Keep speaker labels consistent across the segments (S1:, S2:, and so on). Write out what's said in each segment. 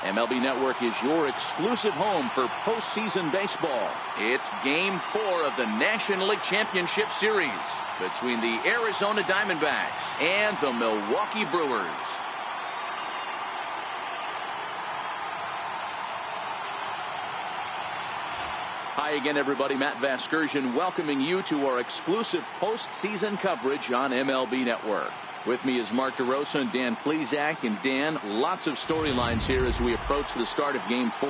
S1: MLB Network is your exclusive home for postseason baseball. It's Game 4 of the National League Championship Series between the Arizona Diamondbacks and the Milwaukee Brewers. Hi again, everybody. Matt Vasgersian welcoming you to our exclusive postseason coverage on MLB Network. With me is Mark DeRosa and Dan Plesac. And Dan, lots of storylines here as we approach the start of Game 4.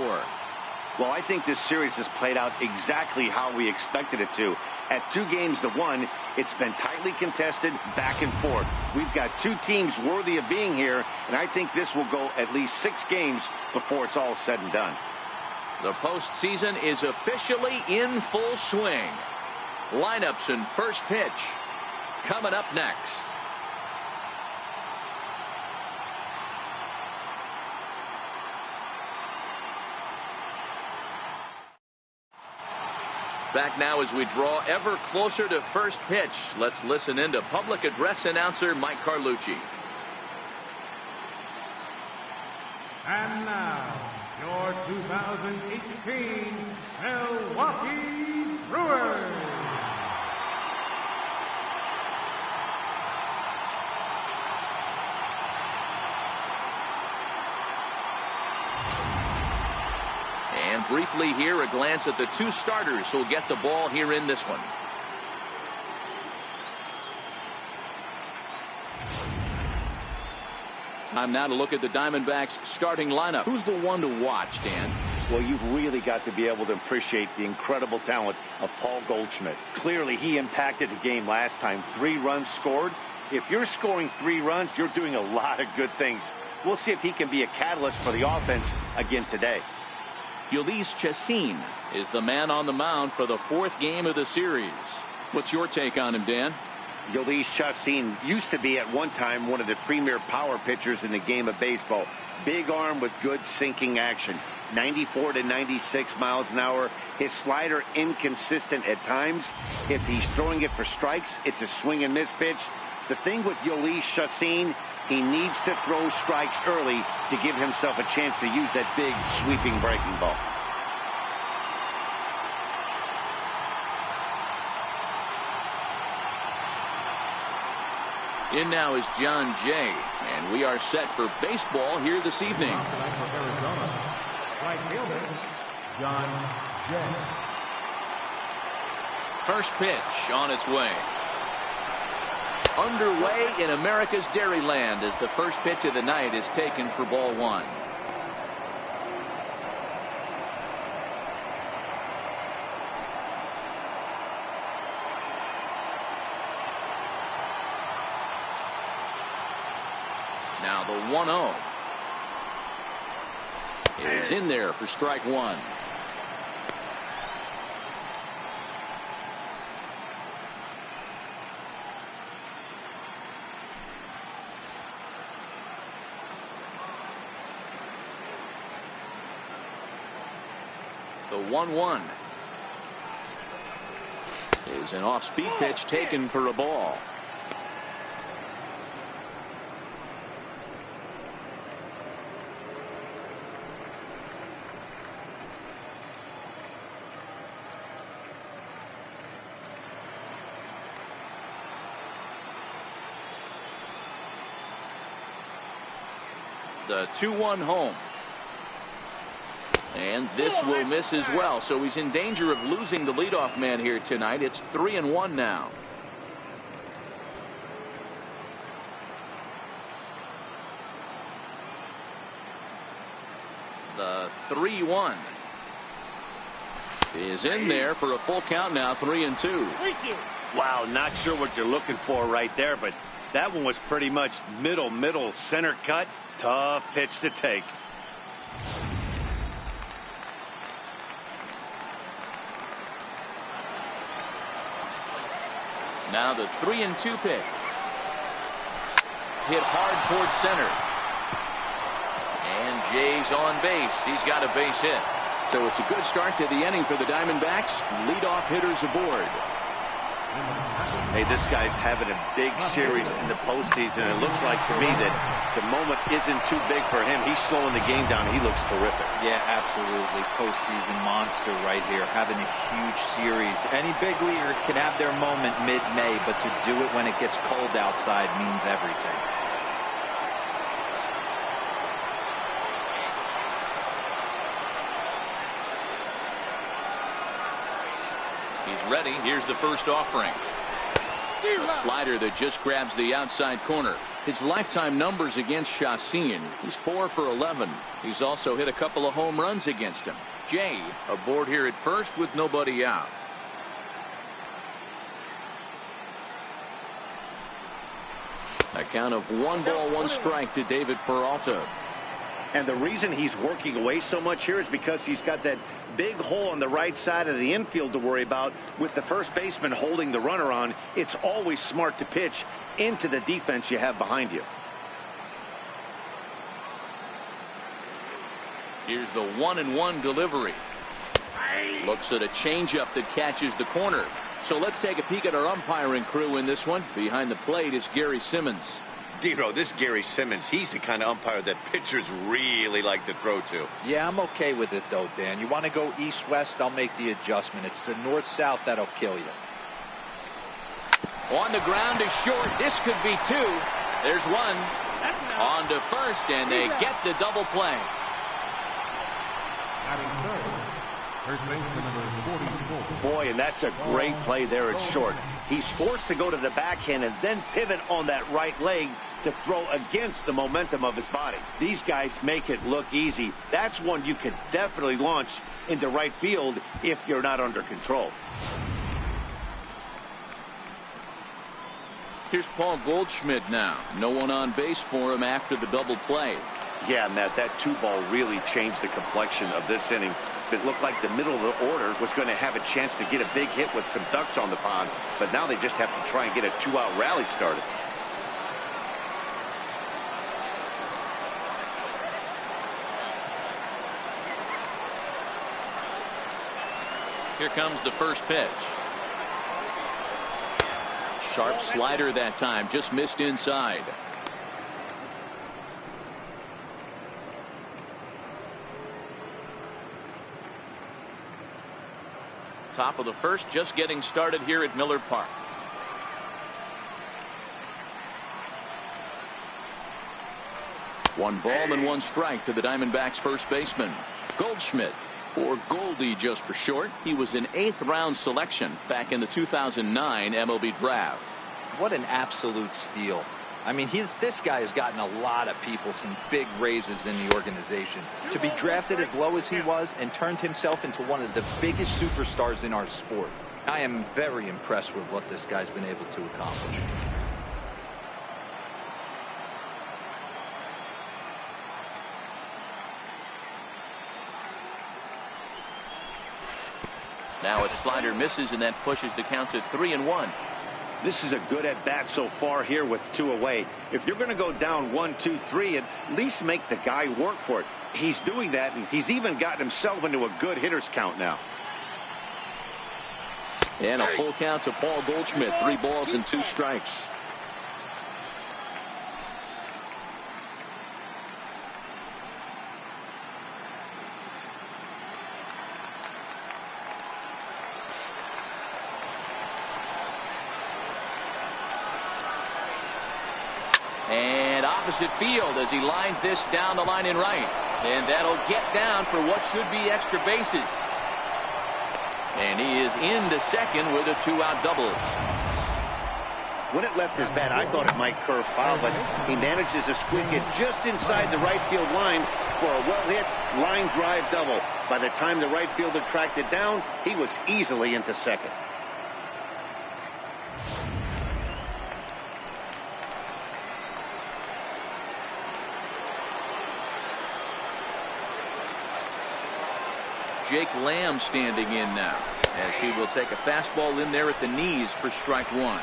S2: Well, I think this series has played out exactly how we expected it to. At 2-1, it's been tightly contested, back and forth. We've got two teams worthy of being here, and I think this will go at least 6 games before it's all said and done.
S1: The postseason is officially in full swing. Lineups and first pitch coming up next. Back now as we draw ever closer to first pitch. Let's listen in to public address announcer Mike Carlucci.
S3: And now, your 2018 Milwaukee Brewers.
S1: And briefly here, a glance at the 2 starters who'll get the ball here in this one. Time now to look at the Diamondbacks starting lineup. Who's the one to watch, Dan?
S2: Well, you've really got to be able to appreciate the incredible talent of Paul Goldschmidt. Clearly, he impacted the game last time. 3 runs scored. If you're scoring 3 runs, you're doing a lot of good things. We'll see if he can be a catalyst for the offense again today.
S1: Ulysses Chacin is the man on the mound for the 4th game of the series. What's your take on him, Dan?
S2: Ulysses Chacin used to be at one time one of the premier power pitchers in the game of baseball. Big arm with good sinking action. 94 to 96 miles an hour. His slider inconsistent at times. If he's throwing it for strikes, it's a swing and miss pitch. The thing with Ulysses Chacin, he needs to throw strikes early to give himself a chance to use that big sweeping breaking ball.
S1: In now is John Jay, and we are set for baseball here this evening.
S3: Right fielder, John Jay.
S1: First pitch on its way. Underway in America's Dairyland as the first pitch of the night is taken for ball 1. Now the 1-0 is in there for strike 1. The 1-1 is an off-speed pitch taken for a ball. The 2-1 home. And this will miss as well, so he's in danger of losing the leadoff man here tonight. It's 3-1 now. The 3-1 is in there for a full count now, 3-2.
S2: Wow, not sure what you're looking for right there, but that one was pretty much middle center cut. Tough pitch to take.
S1: Now the 3-2 pitch. Hit hard towards center. And Jay's on base. He's got a base hit. So it's a good start to the inning for the Diamondbacks. Leadoff hitters aboard.
S2: Hey, this guy's having a big series in the postseason. It looks like to me that the moment isn't too big for him. He's slowing the game down. He looks terrific.
S4: Yeah, absolutely. Postseason monster right here, having a huge series. Any big leaguer can have their moment mid-May, but to do it when it gets cold outside means everything.
S1: He's ready. Here's the first offering. A slider that just grabs the outside corner. His lifetime numbers against Chassin. He's 4 for 11. He's also hit a couple of home runs against him. Jay aboard here at first with nobody out. A count of 1 ball, 1 strike to David Peralta.
S2: And the reason he's working away so much here is because he's got that big hole on the right side of the infield to worry about. With the first baseman holding the runner on, it's always smart to pitch into the defense you have behind you.
S1: Here's the 1-1 delivery. Looks at a changeup that catches the corner. So let's take a peek at our umpiring crew in this one. Behind the plate is Gary Simmons.
S2: Dero, this Gary Simmons, he's the kind of umpire that pitchers really like to throw to.
S4: Yeah, I'm okay with it, though, Dan. You want to go east-west, I'll make the adjustment. It's the north-south that'll kill you.
S1: On the ground is short. This could be 2. There's 1. On to first, and they get the double play.
S3: Batting third, first baseman number 44.
S2: Boy, and that's a great play there at short. He's forced to go to the backhand and then pivot on that right leg to throw against the momentum of his body. These guys make it look easy. That's one you could definitely launch into right field if you're not under control.
S1: Here's Paul Goldschmidt now. No one on base for him after the double play.
S2: Yeah, Matt, that 2-ball really changed the complexion of this inning. It looked like the middle of the order was going to have a chance to get a big hit with some ducks on the pond, but now they just have to try and get a 2-out rally started.
S1: Here comes the first pitch. Sharp slider that time, just missed inside. Top of the first, just getting started here at Miller Park. One ball and 1 strike to the Diamondbacks first baseman. Goldschmidt, or Goldie just for short. He was an 8th round selection back in the 2009 MLB draft.
S4: What an absolute steal. I mean, this guy has gotten a lot of people some big raises in the organization. To be drafted as low as he was and turned himself into one of the biggest superstars in our sport. I am very impressed with what this guy's been able to accomplish.
S1: Now a slider misses, and that pushes the count to 3-1.
S2: This is a good at-bat so far here with 2 away. If you're going to go down 1, 2, 3, at least make the guy work for it. He's doing that, and he's even gotten himself into a good hitter's count now.
S1: And a full count to Paul Goldschmidt. 3 balls and 2 strikes. And opposite field as he lines this down the line in right. And that'll get down for what should be extra bases. And he is into second with a 2-out double.
S2: When it left his bat, I thought it might curve foul, but he manages to squeak it just inside the right field line for a well-hit line drive double. By the time the right fielder tracked it down, he was easily into second.
S1: Jake Lamb standing in now as he will take a fastball in there at the knees for strike 1.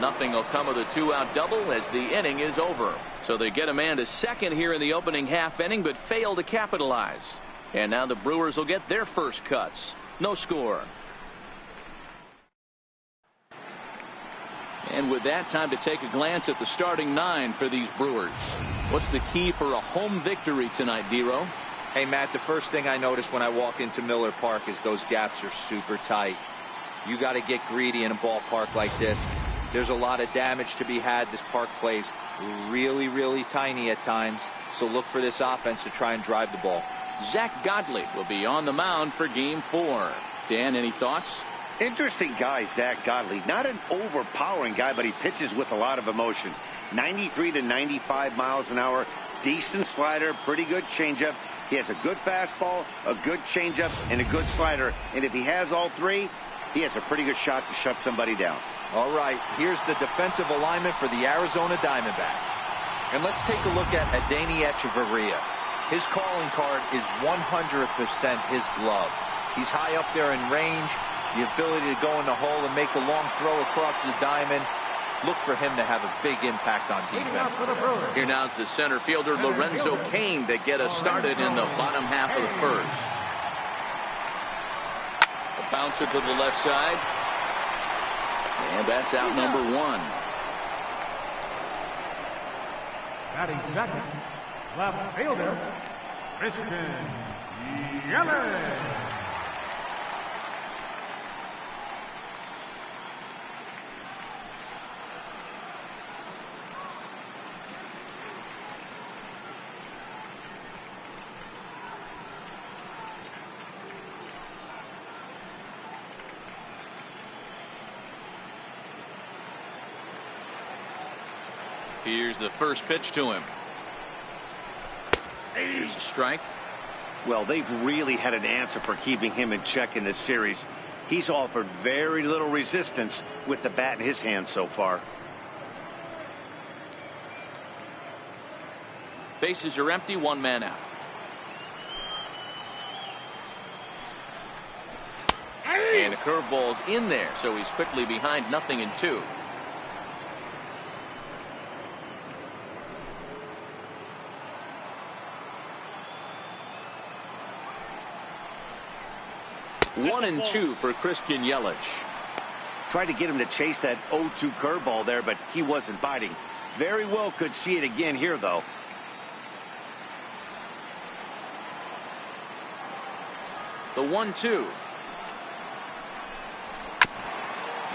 S1: Nothing will come of the two-out double as the inning is over. So they get a man to second here in the opening half inning, but fail to capitalize. And now the Brewers will get their first cuts. No score. And with that, time to take a glance at the starting nine for these Brewers. What's the key for a home victory tonight, D-Row?
S4: Hey, Matt, the first thing I notice when I walk into Miller Park is those gaps are super tight. You got to get greedy in a ballpark like this. There's a lot of damage to be had. This park plays really, really tiny at times. So look for this offense to try and drive the ball.
S1: Zach Godley will be on the mound for Game 4. Dan, any thoughts?
S2: Interesting guy, Zach Godley. Not an overpowering guy, but he pitches with a lot of emotion. 93 to 95 miles an hour. Decent slider, pretty good changeup. He has a good fastball, a good changeup, and a good slider. And if he has all three, he has a pretty good shot to shut somebody down.
S4: All right, here's the defensive alignment for the Arizona Diamondbacks. And let's take a look at Adeiny Echeverria. His calling card is 100% his glove. He's high up there in range. The ability to go in the hole and make a long throw across the diamond. Look for him to have a big impact on defense.
S1: Here now's the center fielder Lorenzo Cain to get us started in the bottom half of the first. A bouncer to the left side. And that's out number one.
S3: Batting second, left fielder, Christian Yelich.
S1: Here's the first pitch to him. Here's a strike.
S2: Well, they've really had an answer for keeping him in check in this series. He's offered very little resistance with the bat in his hand so far.
S1: Bases are empty, one man out. And a curveball's in there, so he's quickly behind 0-2. One and two for Christian Yelich.
S2: Tried to get him to chase that 0-2 curveball there, but he wasn't biting. Very well could see it again here, though.
S1: The 1-2.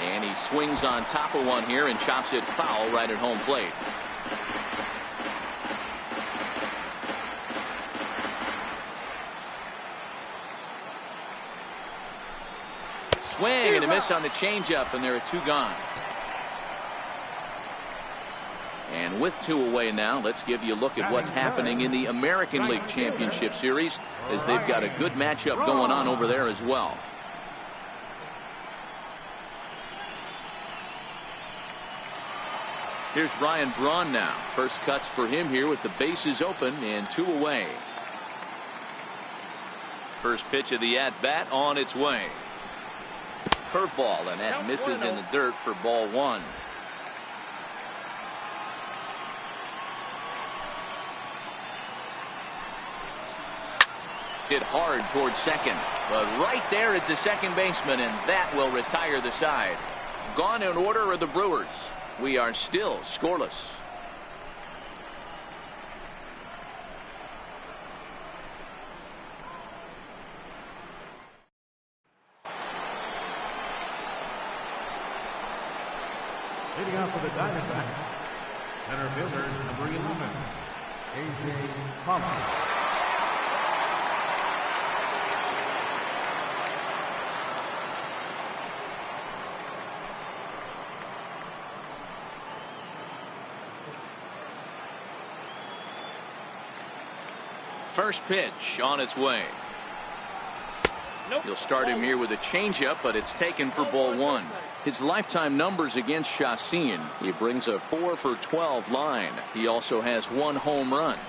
S1: And he swings on top of one here and chops it foul right at home plate. Swing and a miss on the changeup, and there are two gone. And with two away now, let's give you a look at what's happening in the American League Championship Series, as they've got a good matchup going on over there as well. Here's Ryan Braun now. First cuts for him here with the bases open and two away. First pitch of the at-bat on its way. Curveball, and that misses in the dirt for ball one. Hit hard towards second, but right there is the second baseman, and that will retire the side. Gone in order are the Brewers. We are still scoreless.
S3: Leading off for the Diamondbacks, center fielder number 11, A.J. Pollock.
S1: First pitch on its way. You'll start him here with a changeup, but it's taken for ball one. His lifetime numbers against Chacin. He brings a 4 for 12 line. He also has one home run.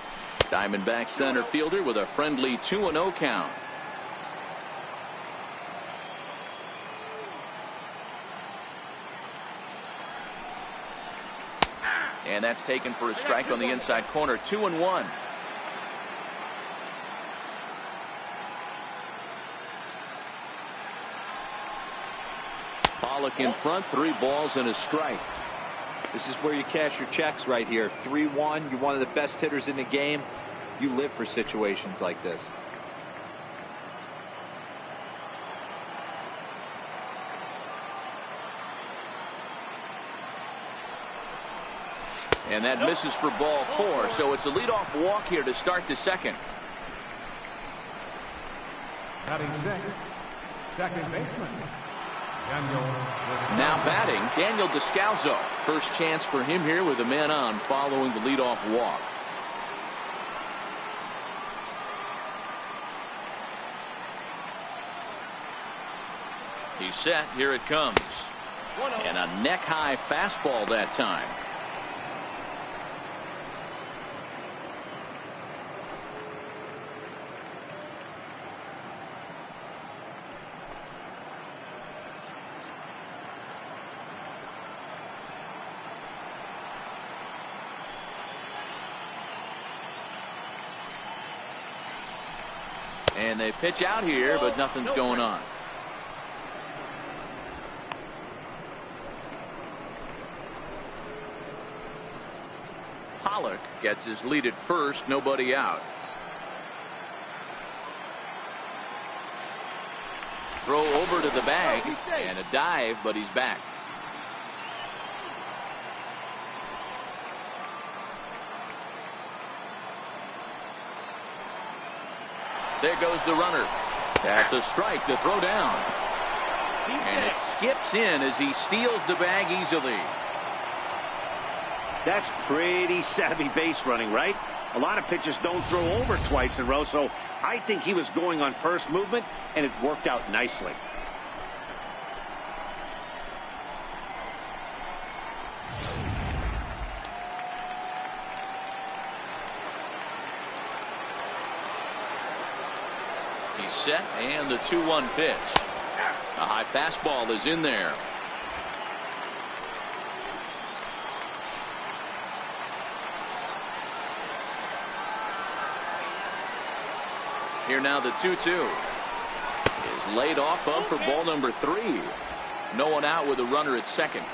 S1: Diamondback center fielder with a friendly 2-0 count. And that's taken for a strike on the inside corner. 2-1. Pollock in front, 3 balls and a strike.
S4: This is where you cash your checks right here. 3-1. You're one of the best hitters in the game. You live for situations like this.
S1: And that misses for ball 4. So it's a leadoff walk here to start the second.
S3: Batting sixth, second baseman.
S1: Now batting, Daniel Descalzo. First chance for him here with a man on following the leadoff walk. He's set. Here it comes. And a neck-high fastball that time. And they pitch out here, but nothing's going on. Pollock gets his lead at first, nobody out. Throw over to the bag, and a dive, but he's back. There goes the runner. That's a strike to throw down. And it skips in as he steals the bag easily.
S2: That's pretty savvy base running, right? A lot of pitchers don't throw over twice in a row, so I think he was going on first movement, and it worked out nicely.
S1: He's set, and the 2-1 pitch. A high fastball is in there. Here now the 2-2 is laid off up for ball number 3. No one out with a runner at second.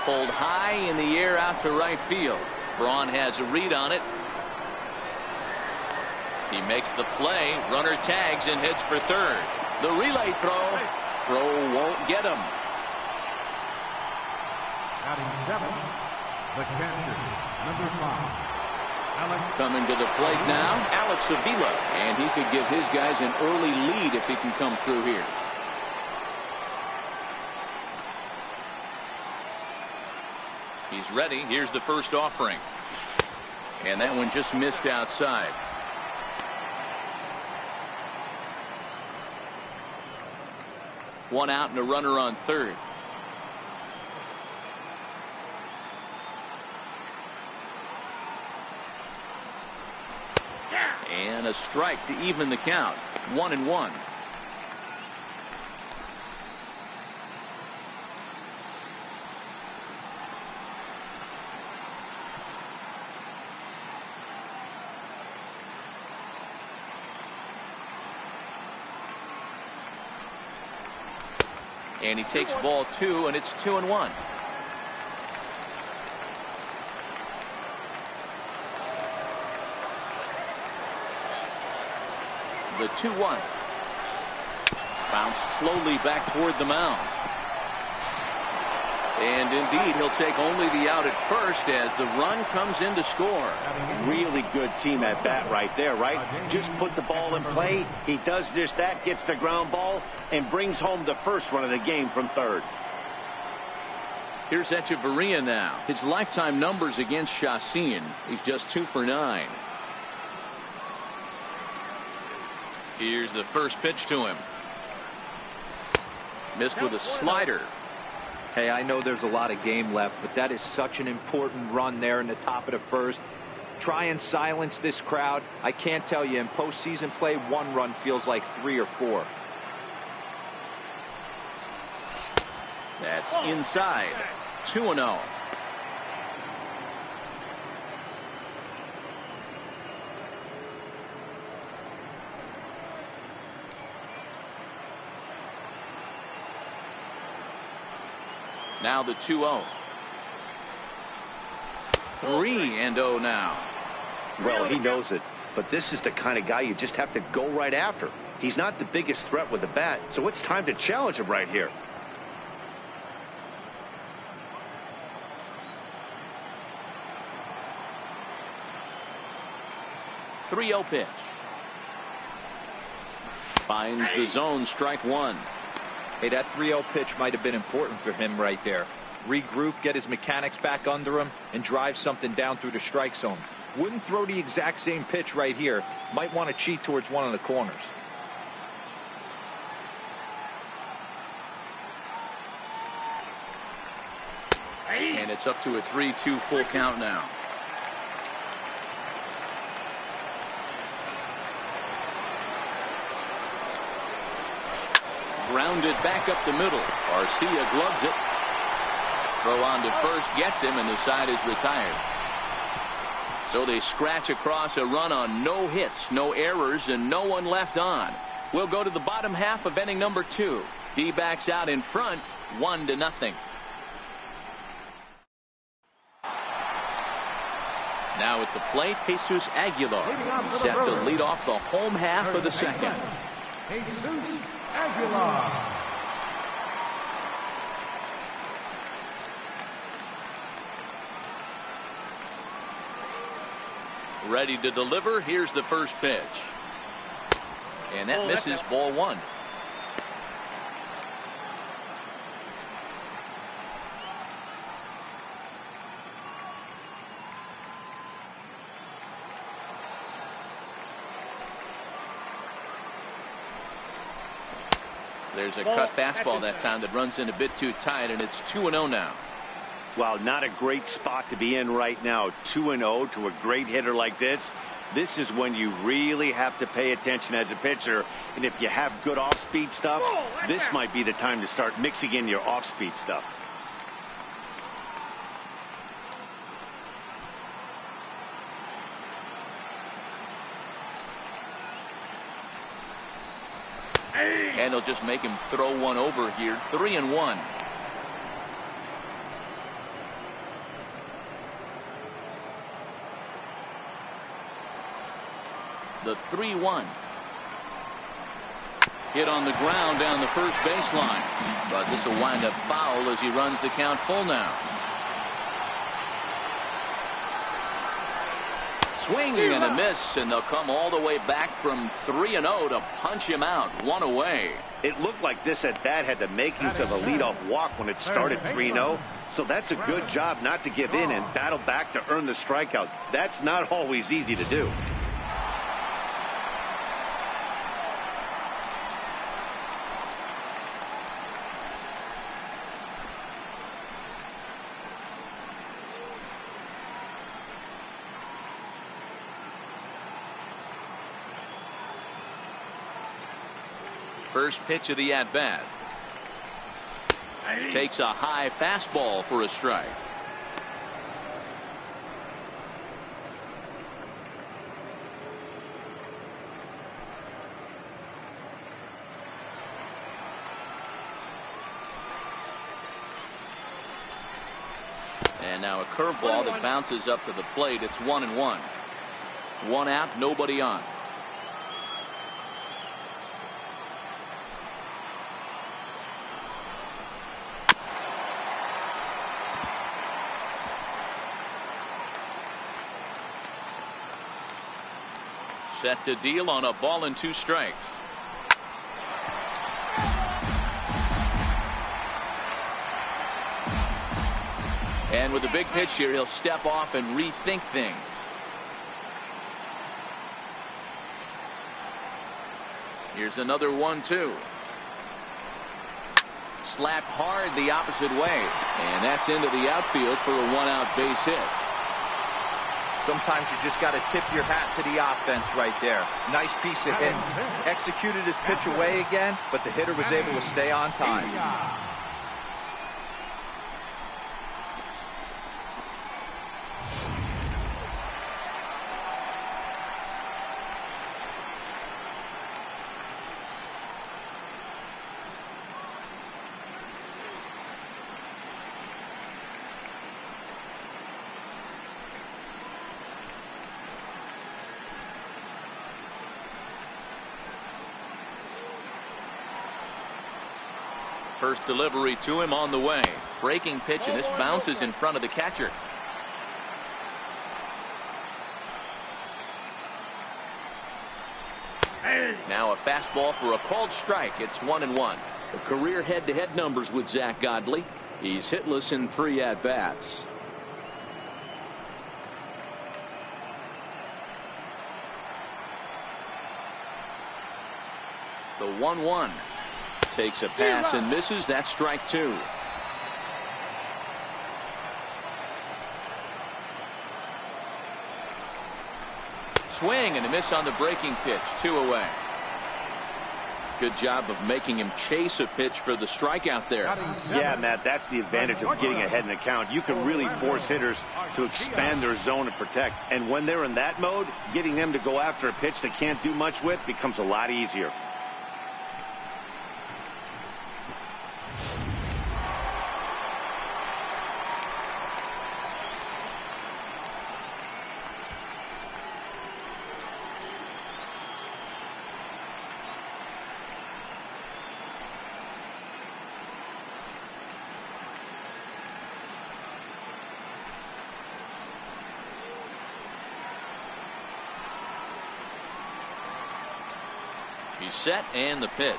S1: Pulled high in the air out to right field. Braun has a read on it. He makes the play. Runner tags and heads for third. The relay throw. Throw won't get him.
S3: Batting seventh, the catcher, number 5. Alex.
S1: Coming to the plate now, Alex Avila. And he could give his guys an early lead if he can come through here. He's ready. Here's the first offering. And that one just missed outside. One out and a runner on third. And a strike to even the count. 1-1. And he takes ball 2, and it's 2-1. The 2-1. Bounced slowly back toward the mound. And indeed, he'll take only the out at first as the run comes in to score.
S2: Really good team at bat right there, right? Just put the ball in play. He does just that, gets the ground ball, and brings home the first run of the game from third.
S1: Here's Echeverria now. His lifetime numbers against Chacin. He's just 2 for 9. Here's the first pitch to him. Missed with a slider.
S4: Hey, I know there's a lot of game left, but that is such an important run there in the top of the first. Try and silence this crowd. I can't tell you, in postseason play, 1 run feels like 3 or 4.
S1: That's inside. 2-0. Now the 2-0. 3-0 now.
S2: Well, he knows it, but this is the kind of guy you just have to go right after. He's not the biggest threat with the bat, so it's time to challenge him right here.
S1: .30 pitch. Finds the zone, strike 1.
S4: Hey, that 3-0 pitch might have been important for him right there. Regroup, get his mechanics back under him, and drive something down through the strike zone. Wouldn't throw the exact same pitch right here. Might want to cheat towards one of the corners.
S1: And it's up to a 3-2 full count now. Grounded back up the middle. Garcia gloves it. Throw on to first gets him, and the side is retired. So they scratch across a run on no hits, no errors, and no one left on. We'll go to the bottom half of inning number 2. D-backs out in front, 1-0. Now at the plate, Jesus Aguilar set to lead off the home half of the second.
S3: Jesus Aguilar.
S1: Ready to deliver. Here's the first pitch. And that misses, ball 1. There's a cut fastball that time that runs in a bit too tight, and it's 2-0 now.
S2: Well, not a great spot to be in right now. 2-0 to a great hitter like this. This is when you really have to pay attention as a pitcher. And if you have good off-speed stuff, this might be the time to start mixing in your off-speed stuff.
S1: And they'll just make him throw one over here. 3-1. The 3-1. Hit on the ground down the first baseline. But this will wind up foul as he runs the count full now. Swing and a miss, and they'll come all the way back from 3-0 to punch him out. 1 away.
S2: It looked like this at bat had the makings of a leadoff walk when it started 3-0. So that's a good job not to give in and battle back to earn the strikeout. That's not always easy to do.
S1: First pitch of the at-bat. Takes a high fastball for a strike. And now a curveball that bounces up to the plate. It's 1-1. 1 out, nobody on. Set to deal on a ball and 2 strikes. And with a big pitch here, he'll step off and rethink things. Here's another 1-2. Slapped hard the opposite way. And that's into the outfield for a 1-out base hit.
S4: Sometimes you just got to tip your hat to the offense right there. Nice piece of hitting. Executed his pitch away again, but the hitter was able to stay on time.
S1: First delivery to him on the way. Breaking pitch, and this bounces in front of the catcher. Now a fastball for a called strike. It's 1-1. The career head-to-head numbers with Zach Godley. He's hitless in 3 at-bats. The 1-1. Takes a pass and misses. That's strike 2. Swing and a miss on the breaking pitch. 2 away. Good job of making him chase a pitch for the strikeout there.
S2: Yeah, Matt, that's the advantage of getting ahead in the count. You can really force hitters to expand their zone and protect. And when they're in that mode, getting them to go after a pitch they can't do much with becomes a lot easier.
S1: He's set, and the pitch.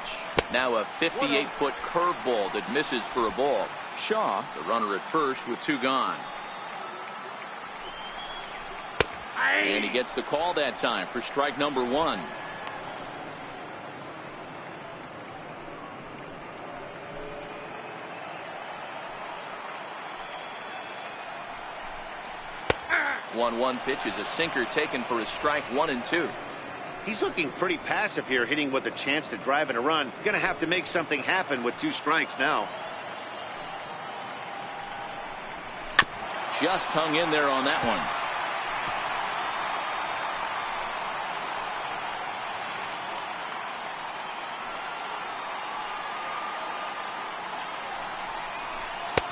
S1: Now a 58-foot curveball that misses for a ball. Shaw, the runner at first, with 2 gone. And he gets the call that time for strike number 1. One pitch is a sinker taken for his strike 1 and 2.
S2: He's looking pretty passive here, hitting with a chance to drive in a run. Gonna have to make something happen with 2 strikes now.
S1: Just hung in there on that one.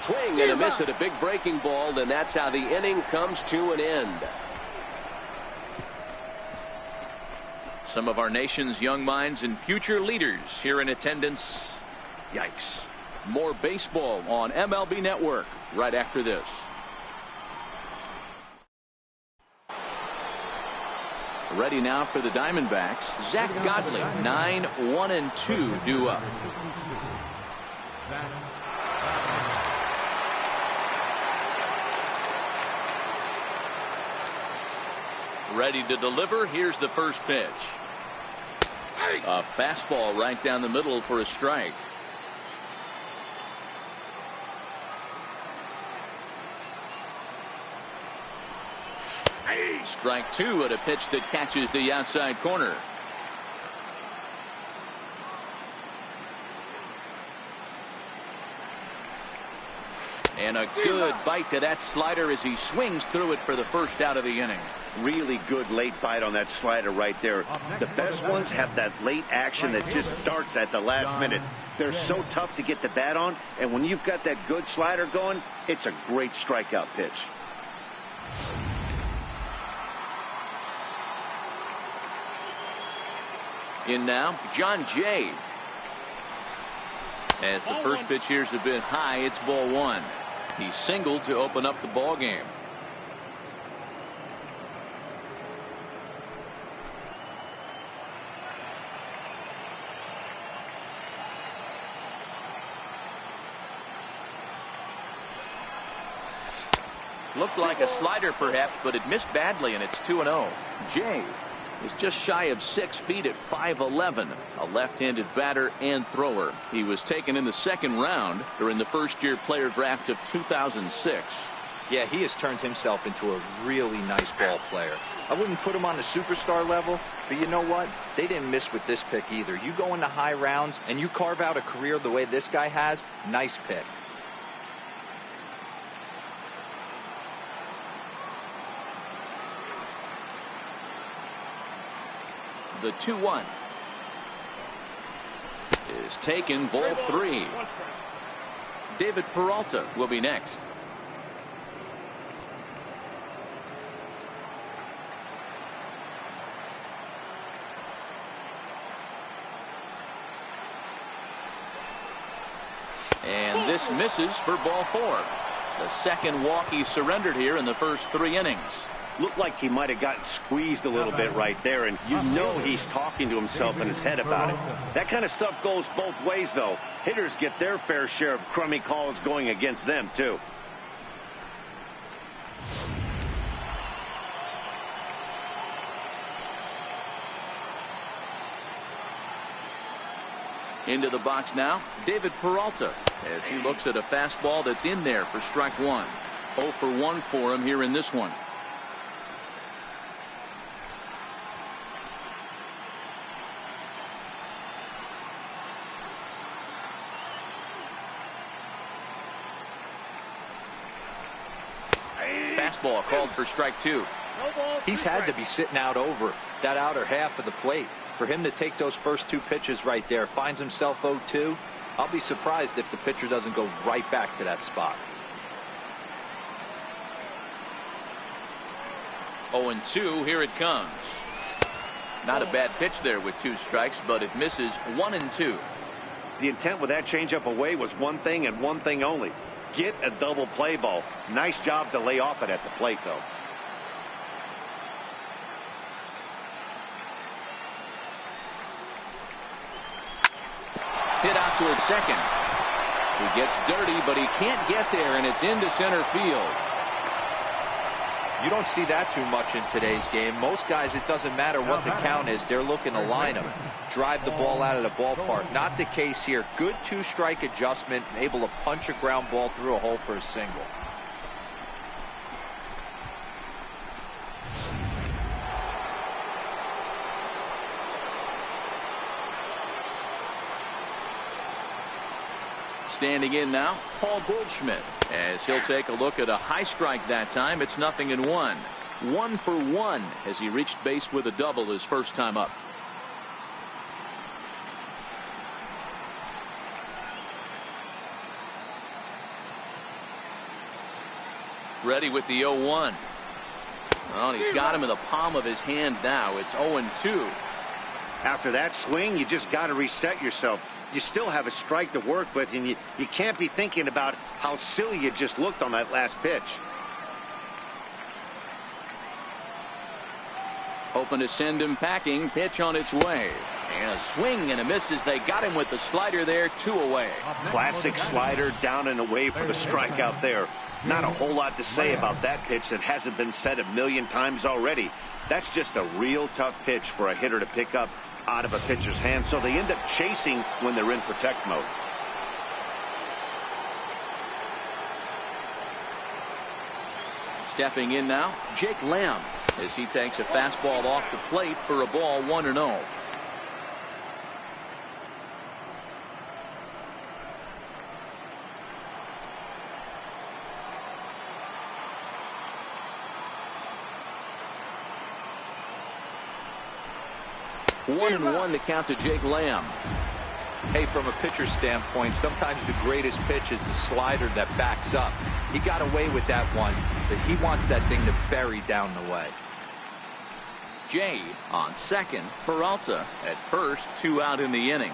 S1: Swing and a miss at a big breaking ball, and that's how the inning comes to an end. Some of our nation's young minds and future leaders here in attendance. Yikes. More baseball on MLB Network right after this. Ready now for the Diamondbacks. Zach Godley, 9-1-2 due up. Ready to deliver. Here's the first pitch. A fastball right down the middle for a strike. Strike 2 at a pitch that catches the outside corner. And a good bite to that slider as he swings through it for the first out of the inning.
S2: Really good late bite on that slider right there. The best ones have that late action that just starts at the last minute. They're so tough to get the bat on, and when you've got that good slider going, it's a great strikeout pitch.
S1: In now, John Jay. As the first pitch here's a bit high, it's ball 1. He singled to open up the ball game. Looked like a slider perhaps, but it missed badly, and it's 2-0. Jay is just shy of 6 feet at 5'11", a left-handed batter and thrower. He was taken in the 2nd round during the first-year player draft of 2006.
S4: Yeah, he has turned himself into a really nice ball player. I wouldn't put him on the superstar level, but you know what? They didn't miss with this pick either. You go into high rounds and you carve out a career the way this guy has, nice pick.
S1: The 2-1 is taken, ball 3. David Peralta will be next. And this misses for ball 4. The second walk he surrendered here in the first 3 innings.
S2: Looked like he might have gotten squeezed a little bit right there, and you know he's talking to himself in his head about it. That kind of stuff goes both ways, though. Hitters get their fair share of crummy calls going against them, too.
S1: Into the box now, David Peralta, as he looks at a fastball that's in there for strike 1. 0 for 1 for him here in this one. Fastball called for strike 2.
S4: He's had to be sitting out over that outer half of the plate. For him to take those first 2 pitches right there, finds himself 0-2. I'll be surprised if the pitcher doesn't go right back to that spot.
S1: 0-2, here it comes. Not a bad pitch there with 2 strikes, but it misses 1-2.
S2: The intent with that changeup away was one thing and one thing only. Get a double play ball. Nice job to lay off it at the plate, though.
S1: Hit out toward second. He gets dirty, but he can't get there, and it's into center field.
S4: You don't see that too much in today's game. Most guys, it doesn't matter what the count is. They're looking to line them, drive the ball out of the ballpark. Not the case here. Good 2-strike adjustment, able to punch a ground ball through a hole for a single.
S1: Standing in now, Paul Goldschmidt, as he'll take a look at a high strike that time. It's 0-1. 1 for 1 as he reached base with a double his first time up. Ready with the 0-1. Well, he's got him in the palm of his hand now. It's 0-2.
S2: After that swing, you just got to reset yourself. You still have a strike to work with, and you can't be thinking about how silly you just looked on that last pitch.
S1: Hoping to send him packing. Pitch on its way. And a swing and a miss as they got him with the slider there. 2 away.
S2: Classic slider down and away for the strikeout there. Not a whole lot to say about that pitch that hasn't been said a million times already. That's just a real tough pitch for a hitter to pick up out of a pitcher's hand, so they end up chasing when they're in protect mode.
S1: Stepping in now, Jake Lamb, as he takes a fastball off the plate for a ball 1-0. One and 1 to count to Jake Lamb.
S4: Hey, from a pitcher's standpoint, sometimes the greatest pitch is the slider that backs up. He got away with that one, but he wants that thing to bury down the way.
S1: Jay on second, Peralta at first, 2 out in the inning.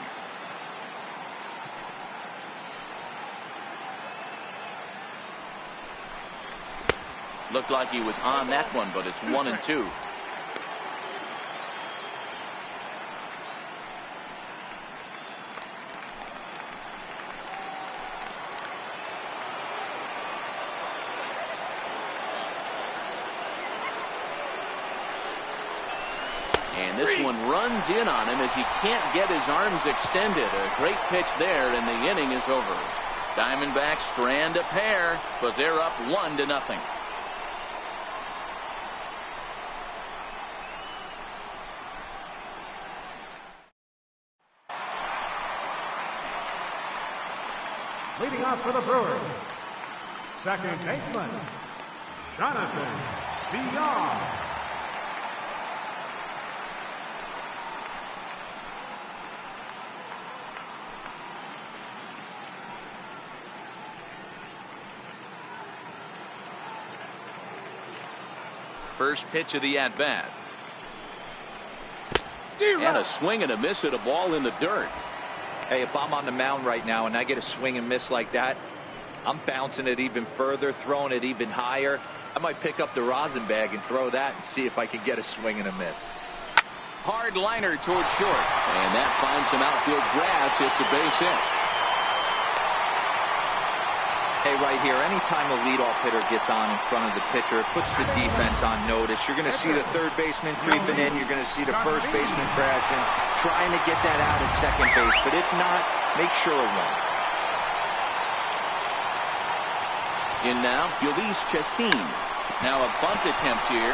S1: Looked like he was on that one, but it's 1-2. And this one runs in on him as he can't get his arms extended. A great pitch there, and the inning is over. Diamondbacks strand a pair, but they're up 1-0.
S3: Leading off for the Brewers, second baseman, Jonathan Villar.
S1: First pitch of the at-bat. And a swing and a miss at a ball in the dirt.
S4: Hey, if I'm on the mound right now and I get a swing and miss like that, I'm bouncing it even further, throwing it even higher. I might pick up the rosin bag and throw that and see if I can get a swing and a miss.
S1: Hard liner toward short. And that finds some outfield grass. It's a base hit.
S4: Hey, right here, anytime a leadoff hitter gets on in front of the pitcher, it puts the defense on notice. You're going to see the third baseman creeping in. You're going to see the first baseman crashing, trying to get that out at second base. But if not, make sure of one.
S1: In now, Yolis Chacin. Now a bunt attempt here.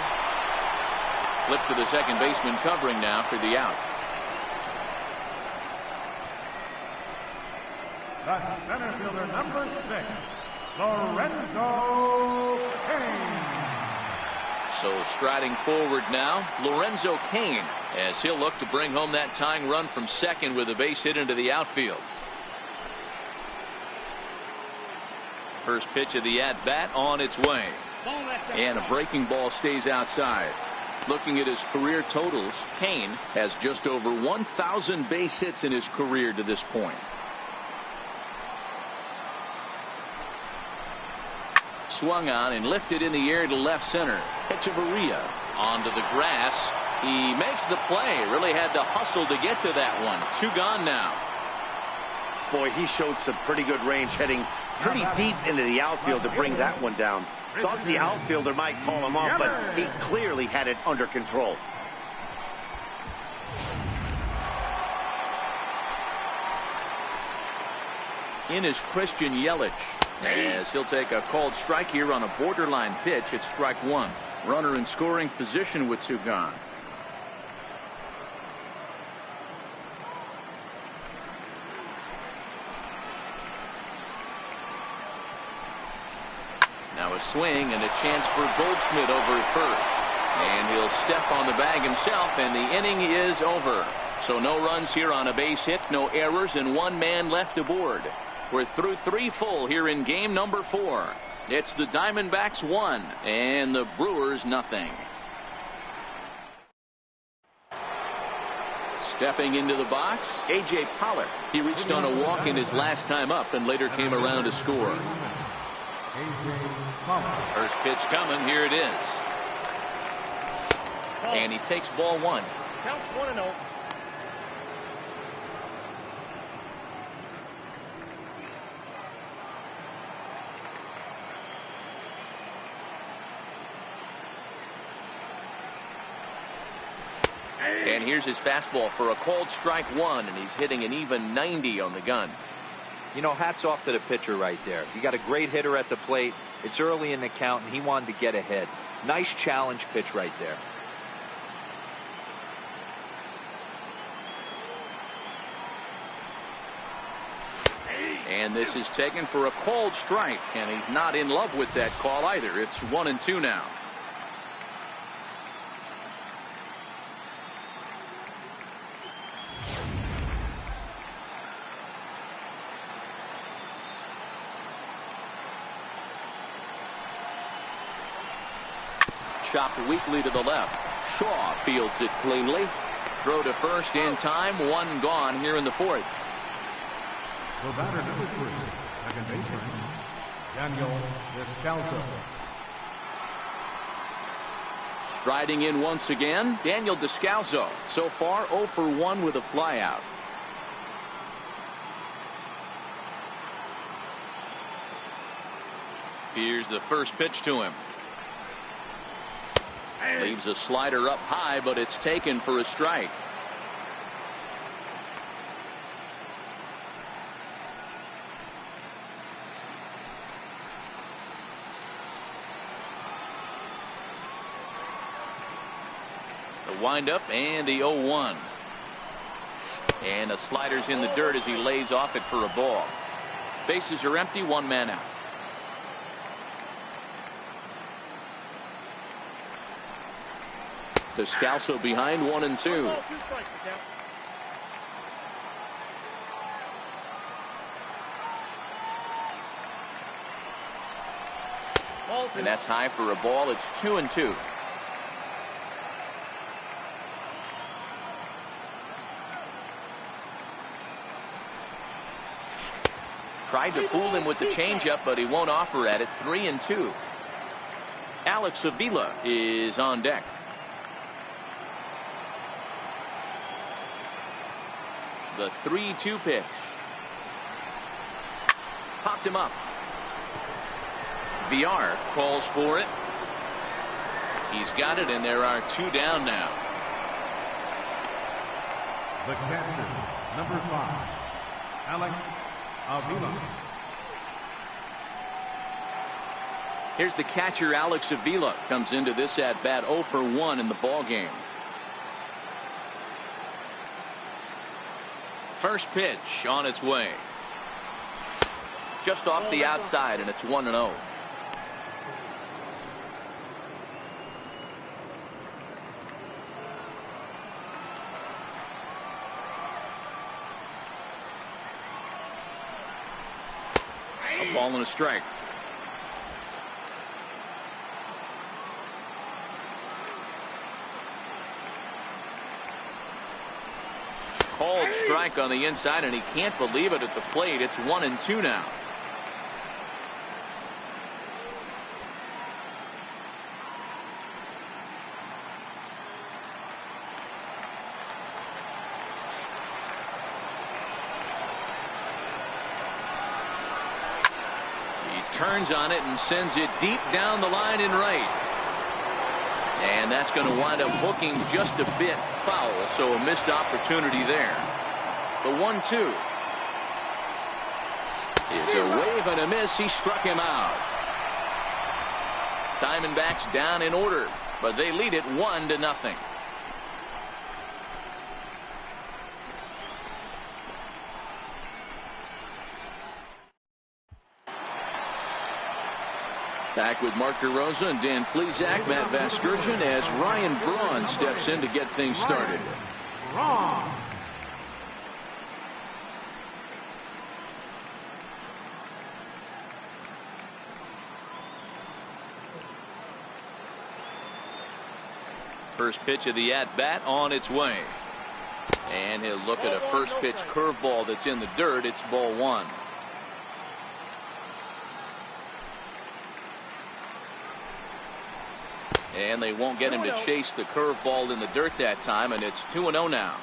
S1: Flip to the second baseman covering now for the out.
S3: The center fielder, number 6, Lorenzo Cain.
S1: So striding forward now, Lorenzo Cain, as he'll look to bring home that tying run from second with a base hit into the outfield. First pitch of the at-bat on its way. And a breaking ball stays outside. Looking at his career totals, Cain has just over 1,000 base hits in his career to this point. Swung on and lifted in the air to left center. Echeverria onto the grass. He makes the play. Really had to hustle to get to that one. 2 gone now.
S2: Boy, he showed some pretty good range, heading pretty deep into the outfield to bring that one down. Thought the outfielder might call him off, but he clearly had it under control.
S1: In is Christian Yelich, as he'll take a called strike here on a borderline pitch. It's strike 1. Runner in scoring position with 2 gone. Now a swing and a chance for Goldschmidt over at first. And he'll step on the bag himself, and the inning is over. So no runs here on a base hit, no errors, and 1 man left aboard. We're through 3 full here in game number 4. It's the Diamondbacks 1 and the Brewers nothing. Stepping into the box, A.J. Pollock. He reached on a walk in his last time up and later came around to score. First pitch coming. Here it is. And he takes ball 1.
S5: Counts 1-0.
S1: And here's his fastball for a called strike 1, and he's hitting an even 90 on the gun.
S4: You know, hats off to the pitcher right there. You got a great hitter at the plate. It's early in the count, and he wanted to get ahead. Nice challenge pitch right there.
S1: And this is taken for a called strike, and he's not in love with that call either. It's 1-2 now. Chopped weakly to the left. Shaw fields it cleanly. Throw to first in time. 1 gone here in the 4th.
S3: The batter, number 3, second baseman, Daniel Descalso.
S1: Striding in once again, Daniel Descalso. So far 0 for 1 with a flyout. Here's the first pitch to him. Leaves a slider up high, but it's taken for a strike. The windup and the 0-1. And the slider's in the dirt as he lays off it for a ball. Bases are empty, one man out. Descalso behind 1-2. And that's high for a ball. It's 2-2. Tried to fool him with the changeup, but he won't offer at it. 3-2. Alex Avila is on deck. The 3-2 pitch. Popped him up. VR calls for it. He's got it, and there are 2 down now.
S3: The catcher, number 5, Alex Avila.
S1: Here's the catcher, Alex Avila, comes into this at bat 0 for 1 in the ball game. First pitch on its way. Just off the outside, and it's 1-0. A ball and a strike. Called strike on the inside, and he can't believe it at the plate. It's 1-2 now. He turns on it and sends it deep down the line in right. And that's going to wind up hooking just a bit foul, so a missed opportunity there. The 1-2 is a wave and a miss. He struck him out. Diamondbacks down in order, but they lead it 1-0. Back with Mark DeRosa and Dan Plesac, Matt Vasgersian, as Ryan Braun steps in to get things started.
S3: Braun.
S1: First pitch of the at-bat on its way. And he'll look at a first pitch curveball that's in the dirt. It's ball 1. And they won't get him to chase the curveball in the dirt that time, and it's 2-0 now.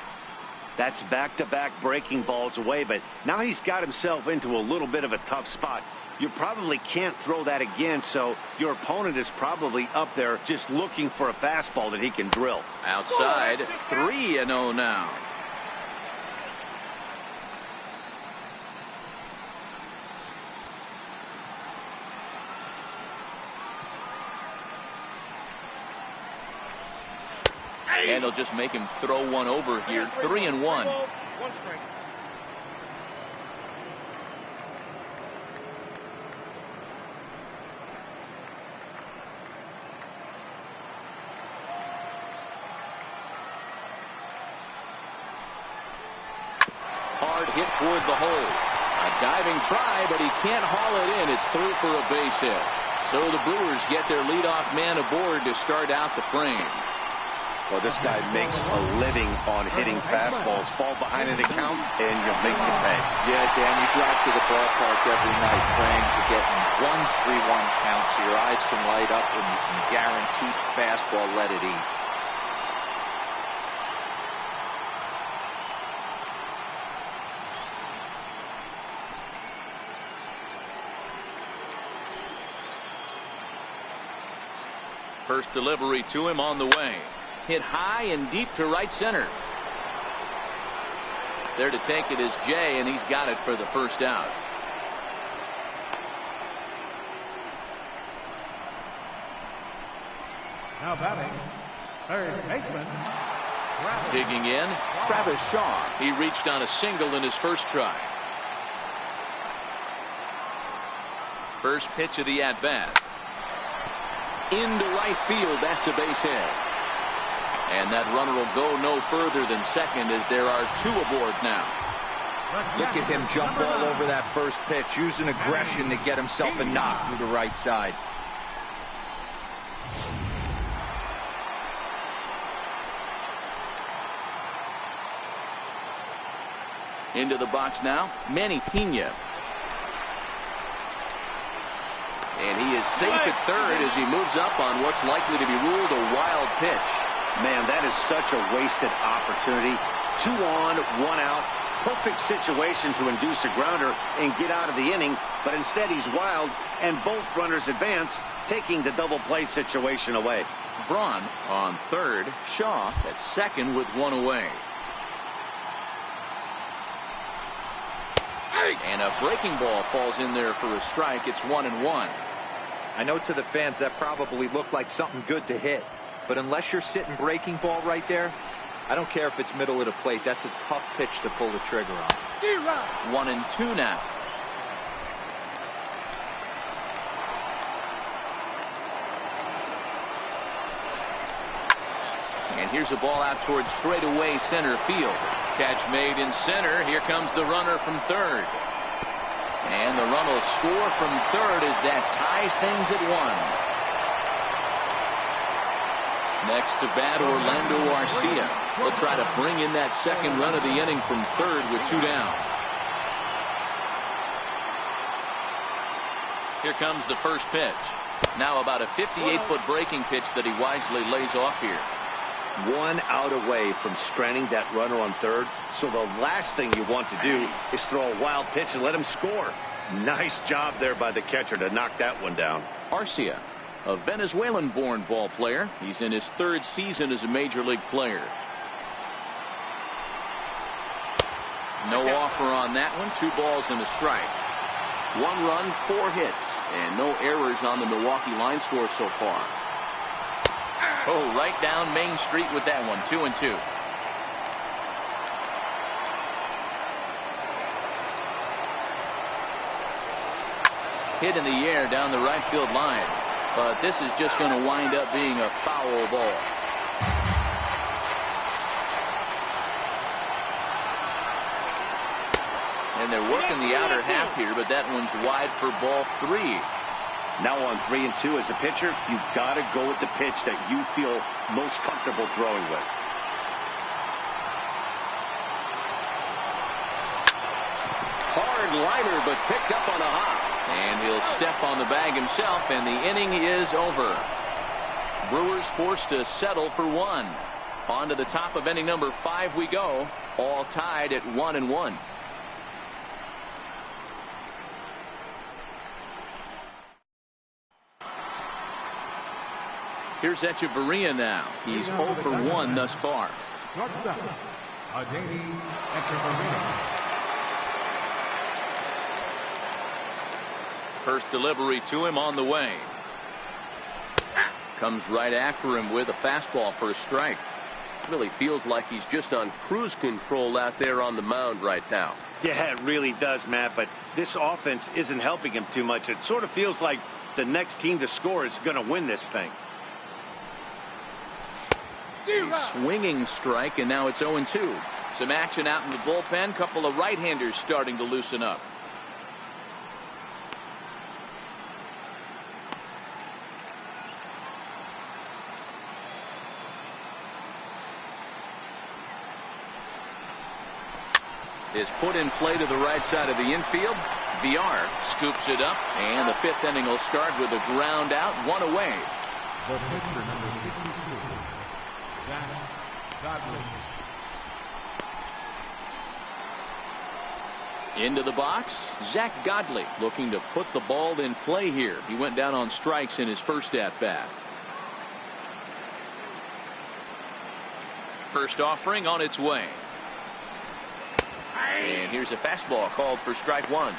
S2: That's back-to-back breaking balls away, but now he's got himself into a little bit of a tough spot. You probably can't throw that again, so your opponent is probably up there just looking for a fastball that he can drill.
S1: Outside, 3-0 now. And they'll just make him throw one over here. 3-1. Hard hit toward the hole. A diving try, but he can't haul it in. It's through for a base hit. So the Brewers get their leadoff man aboard to start out the frame.
S2: Well, this guy makes a living on hitting fastballs. Fall behind in the count, and you'll make you pay.
S4: Yeah, Dan, you drive to the ballpark every night praying to get 1-3-1 count so your eyes can light up and you can guarantee fastball let it eat.
S1: First delivery to him on the way. Hit high and deep to right center. There to take it is Jay, and he's got it for the first out.
S3: Now batting, third baseman,
S1: Digging in, Travis Shaw. He reached on a single in his first try. First pitch of the at-bat. Into right field. That's a base hit. And that runner will go no further than second as there are two aboard now.
S4: Look at him jump all over that first pitch, using aggression to get himself a knock through the right side.
S1: Into the box now, Manny Pena. And he is safe at third as he moves up on what's likely to be ruled a wild pitch.
S2: Man, that is such a wasted opportunity. 2 on, 1 out. Perfect situation to induce a grounder and get out of the inning, but instead he's wild, and both runners advance, taking the double play situation away.
S1: Braun on third, Shaw at second with 1 away. And a breaking ball falls in there for a strike. It's 1-1.
S4: I know to the fans that probably looked like something good to hit, but unless you're sitting breaking ball right there, I don't care if it's middle of the plate. That's a tough pitch to pull the trigger on.
S1: 1-2 now. And here's a ball out towards straightaway center field. Catch made in center. Here comes the runner from third. And the run will score from third as that ties things at 1. Next to bat, Orlando Arcia. He'll try to bring in that second run of the inning from third with 2 down. Here comes the first pitch. Now about a 58-foot breaking pitch that he wisely lays off here.
S2: 1 out away from stranding that runner on third, so the last thing you want to do is throw a wild pitch and let him score. Nice job there by the catcher to knock that one down.
S1: Arcia, a Venezuelan-born ball player. He's in his 3rd season as a major league player. No offer on that one. 2 balls and a strike. 1 run, 4 hits, and no errors on the Milwaukee line score so far. Oh, right down Main Street with that one. 2-2. Hit in the air down the right field line, but this is just going to wind up being a foul ball. And they're working the outer half here, but that one's wide for ball 3.
S2: Now on 3 and 2 as a pitcher, you've got to go with the pitch that you feel most comfortable throwing with.
S1: Hard liner, but picked up on a hop. And he'll step on the bag himself, and the inning is over. Brewers forced to settle for 1. On to the top of inning number 5 we go, all tied at 1-1. Here's Echeverria now. He's 0 for 1 thus far. First delivery to him on the way. Comes right after him with a fastball for a strike. Really feels like he's just on cruise control out there on the mound right now.
S2: Yeah, it really does, Matt, but this offense isn't helping him too much. It sort of feels like the next team to score is going to win this thing.
S1: A swinging strike, and now it's 0-2. Some action out in the bullpen. Couple of right-handers starting to loosen up. Is put in play to the right side of the infield. VR scoops it up, and the 5th inning will start with a ground out, 1 away.
S3: The pitcher, number 52, Zach Godley.
S1: Into the box, Zach Godley looking to put the ball in play here. He went down on strikes in his first at-bat. First offering on its way. And here's a fastball called for strike 1.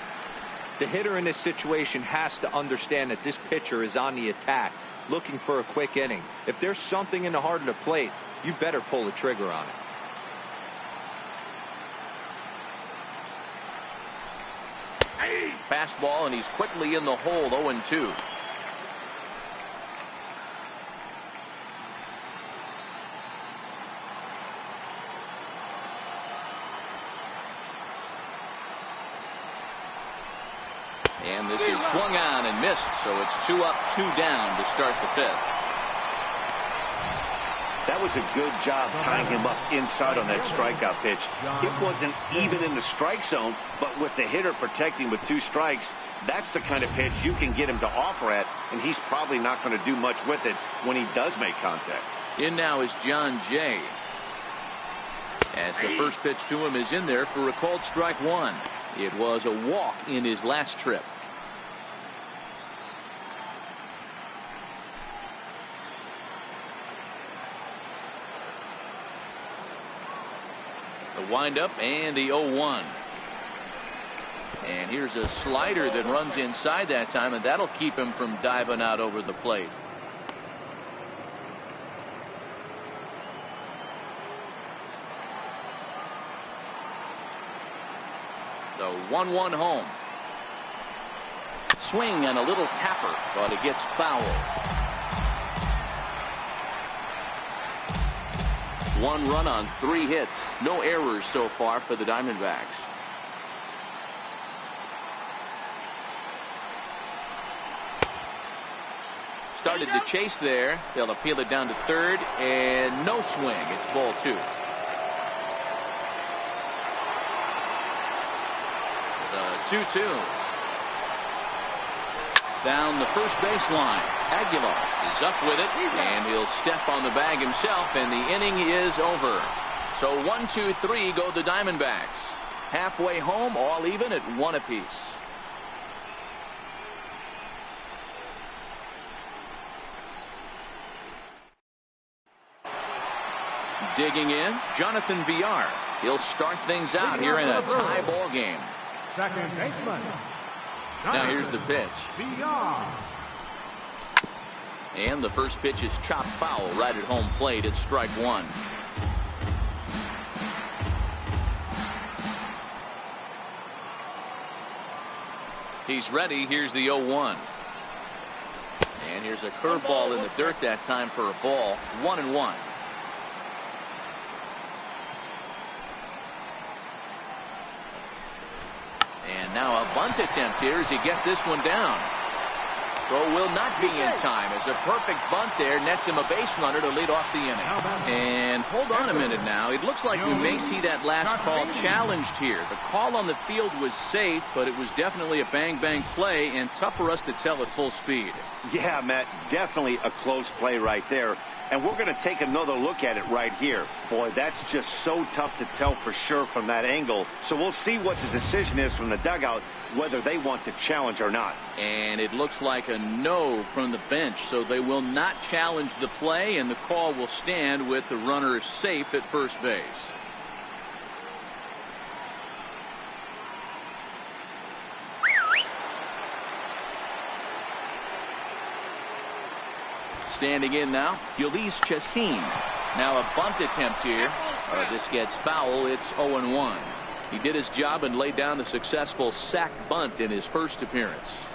S4: The hitter in this situation has to understand that this pitcher is on the attack, looking for a quick inning. If there's something in the heart of the plate, you better pull the trigger on it.
S1: Fastball, and he's quickly in the hole, 0-2. And this is swung on and missed, so it's 2 up, 2 down to start the 5th.
S2: That was a good job tying him up inside on that strikeout pitch. It wasn't even in the strike zone, but with the hitter protecting with 2 strikes, that's the kind of pitch you can get him to offer at, and he's probably not going to do much with it when he does make contact.
S1: In now is John Jay. As the first pitch to him is in there for a called strike 1. It was a walk in his last trip. The windup and the 0-1. And here's a slider that runs inside that time, and that'll keep him from diving out over the plate. The 1-1 home. Swing and a little tapper, but it gets foul. 1 run on 3 hits. No errors so far for the Diamondbacks. Started to chase there. They'll appeal it down to third, and no swing. It's ball 2. The 2-2. Down the first baseline. Aguilar is up with it, and he'll step on the bag himself, and the inning is over. So 1-2-3 go the Diamondbacks. Halfway home, all even at 1 apiece. Digging in, Jonathan Villar. He'll start things out here in a tie ball game.
S3: Second baseman.
S1: Now here's the pitch.
S3: Villar.
S1: And the first pitch is chopped foul right at home plate. It's strike 1. He's ready. Here's the 0-1. And here's a curveball in the dirt that time for a ball. 1-1. And now a bunt attempt here as he gets this one down. Throw will not be in time as a perfect bunt there nets him a base runner to lead off the inning. And hold on a minute now. It looks like we may see that last call challenged here. The call on the field was safe, but it was definitely a bang-bang play and tough for us to tell at full speed.
S2: Yeah, Matt, definitely a close play right there. And we're going to take another look at it right here. Boy, that's just so tough to tell for sure from that angle. So we'll see what the decision is from the dugout, whether they want to challenge or not.
S1: And it looks like a no from the bench, so they will not challenge the play, and the call will stand with the runner safe at first base. Standing in now, Ulysses Chassin. Now a bunt attempt here. This gets foul. It's 0-1. He did his job and laid down the successful sac bunt in his first appearance.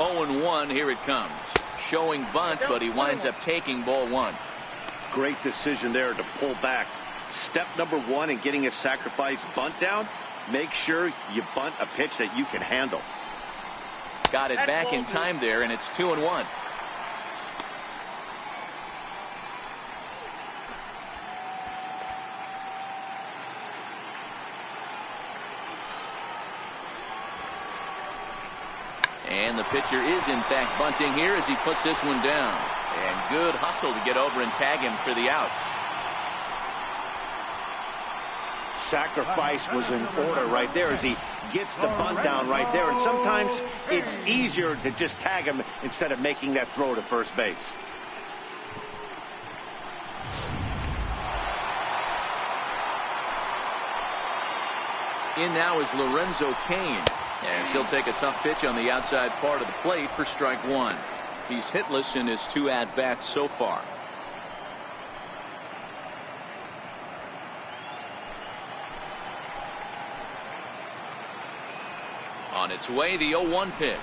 S1: Oh and 1. Here it comes. Showing bunt, but he winds up taking ball 1.
S2: Great decision there to pull back. Step number 1 in getting a sacrifice bunt down. Make sure you bunt a pitch that you can handle.
S1: Got it back in time there, and it's 2-1. And the pitcher is in fact bunting here as he puts this one down. And good hustle to get over and tag him for the out.
S2: Sacrifice was in order right there as he gets the bunt down right there, and sometimes it's easier to just tag him instead of making that throw to first base.
S1: In now is Lorenzo Cain, and he'll take a tough pitch on the outside part of the plate for strike 1. He's hitless in his 2 at-bats so far. On its way, the 0-1 pitch.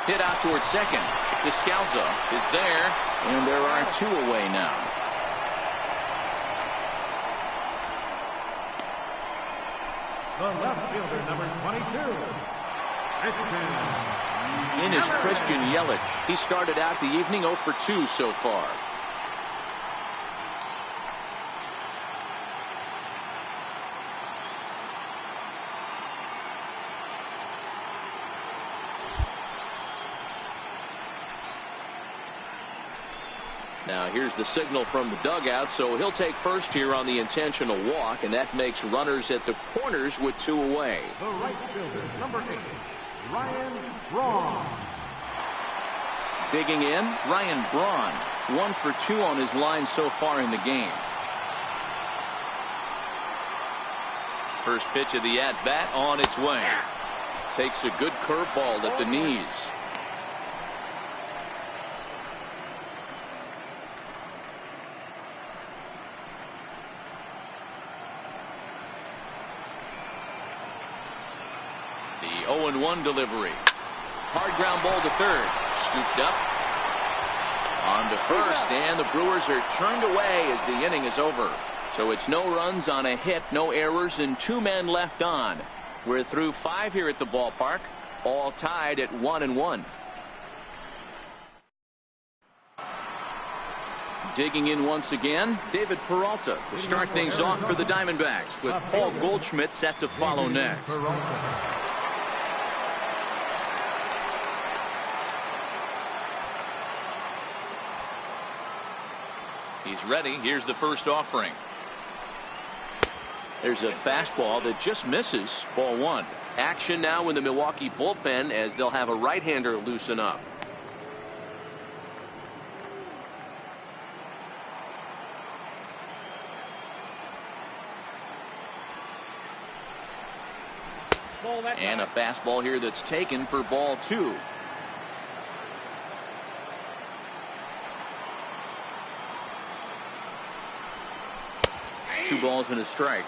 S1: Hit out towards second. Descalzo is there, and there are 2 away now.
S3: The left fielder, number 22.
S1: In is Christian Yelich. He started out the evening 0 for 2 so far. Now here's the signal from the dugout, so he'll take first here on the intentional walk, and that makes runners at the corners with 2 away.
S3: The right fielder, number 8, Ryan Braun.
S1: Digging in, Ryan Braun. 1 for 2 on his line so far in the game. First pitch of the at-bat on its way. Takes a good curveball at the knees. The 0-1 delivery. Hard ground ball to third. Scooped up. On to first, and the Brewers are turned away as the inning is over. So it's no runs on a hit, no errors, and 2 men left on. We're through 5 here at the ballpark, all tied at 1-1. Digging in once again, David Peralta to start things off for the Diamondbacks, with Paul Goldschmidt set to follow next. He's ready. Here's the first offering. There's a fastball that just misses. Ball 1. Action now in the Milwaukee bullpen as they'll have a right-hander loosen up. And a fastball here that's taken for ball 2. Two balls and a strike.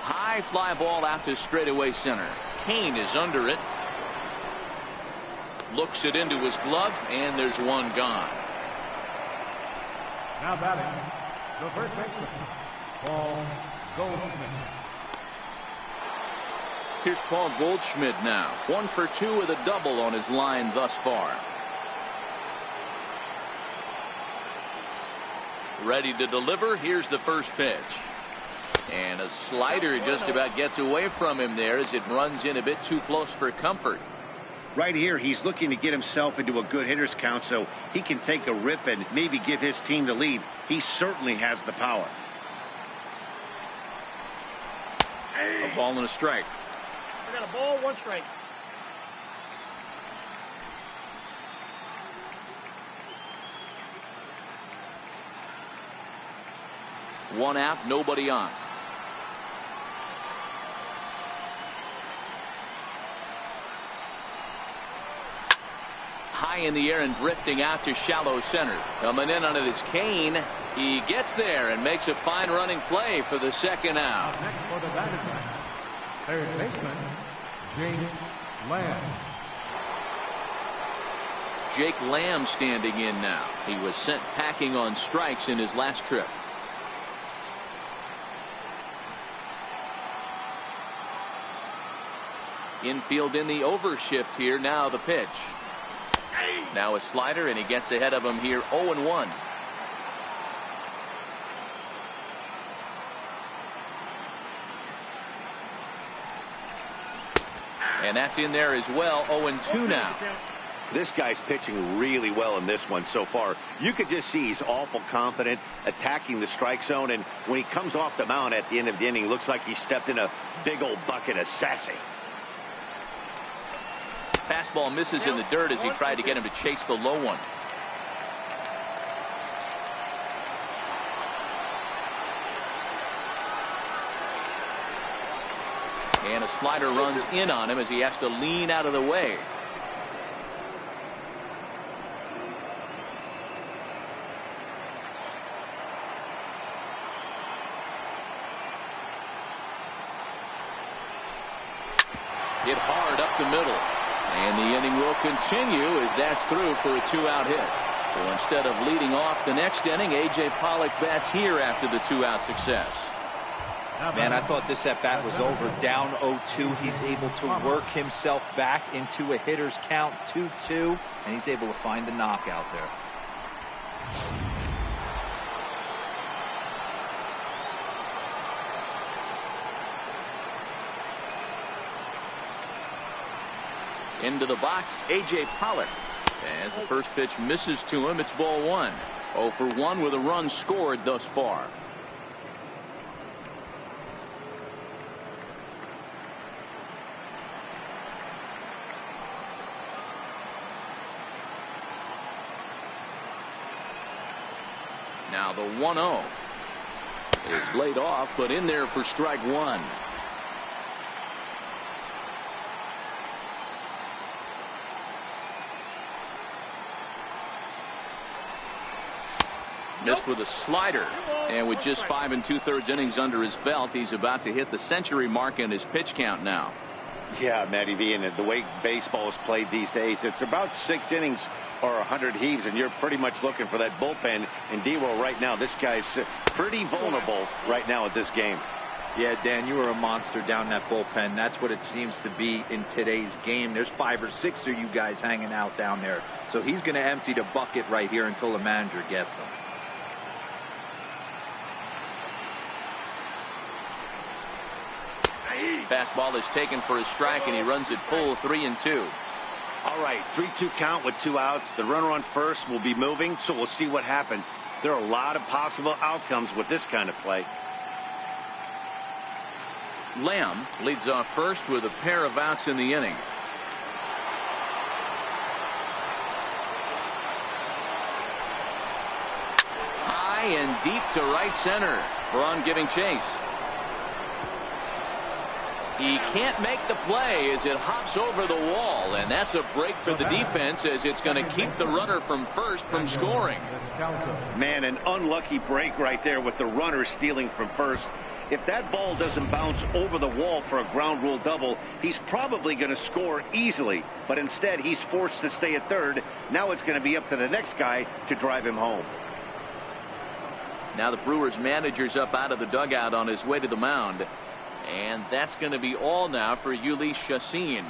S1: High fly ball out to straightaway center. Kane is under it. Looks it into his glove, and there's one gone.
S3: Now batting, the first baseman, Paul Goldschmidt.
S1: Here's Paul Goldschmidt now. 1 for 2 with a double on his line thus far. Ready to deliver. Here's the first pitch. And a slider just about gets away from him there as it runs in a bit too close for comfort.
S2: Right here, he's looking to get himself into a good hitter's count so he can take a rip and maybe give his team the lead. He certainly has the power.
S1: A ball and a strike.
S5: I got a ball, 1 strike.
S1: One out, nobody on. High in the air and drifting out to shallow center. Coming in on it is Kane. He gets there and makes a fine running play for the second out.
S3: Next for the Diamondbacks, third baseman, Jake Lamb.
S1: Jake Lamb standing in now. He was sent packing on strikes in his last trip. Infield in the overshift here. Now the pitch. Now a slider, and he gets ahead of him here. 0-1. And that's in there as well. 0-2 now.
S2: This guy's pitching really well in this one so far. You could just see he's awful confident attacking the strike zone, and when he comes off the mound at the end of the inning, looks like he stepped in a big old bucket of sassy.
S1: Fastball misses in the dirt as he tried to get him to chase the low one. And a slider runs in on him as he has to lean out of the way. Hit hard up the middle. And the inning will continue as that's through for a 2-out hit. So instead of leading off the next inning, A.J. Pollock bats here after the 2-out success.
S4: Man, I thought this at-bat was over. Down 0-2. He's able to work himself back into a hitter's count, 2-2, and he's able to find the knockout there.
S1: Into the box, A.J. Pollock. As the first pitch misses to him, it's ball 1. 0 for 1 with a run scored thus far. Now the 1-0 is laid off, but in there for strike 1. Missed with a slider, and with just 5 2/3 innings under his belt, he's about to hit the century mark in his pitch count now.
S2: Yeah, Matty V, and the way baseball is played these days, it's about 6 innings or 100 heaves, and you're pretty much looking for that bullpen. And D-Roll right now, this guy's pretty vulnerable right now at this game.
S4: Yeah, Dan, you were a monster down that bullpen. That's what it seems to be in today's game. There's 5 or 6 of you guys hanging out down there. So he's going to empty the bucket right here until the manager gets him.
S1: Fastball is taken for a strike, and he runs it full 3-2.
S2: All right, 3-2 count with 2 outs. The runner on first will be moving, so we'll see what happens. There are a lot of possible outcomes with this kind of play.
S1: Lamb leads off first with a pair of outs in the inning. High and deep to right center. Braun giving chase. He can't make the play as it hops over the wall, and that's a break for the defense as it's going to keep the runner from first from scoring.
S2: Man, an unlucky break right there with the runner stealing from first. If that ball doesn't bounce over the wall for a ground rule double, he's probably going to score easily. But instead, he's forced to stay at third. Now it's going to be up to the next guy to drive him home.
S1: Now the Brewers manager's up out of the dugout on his way to the mound. And that's going to be all now for Yuli Chassin.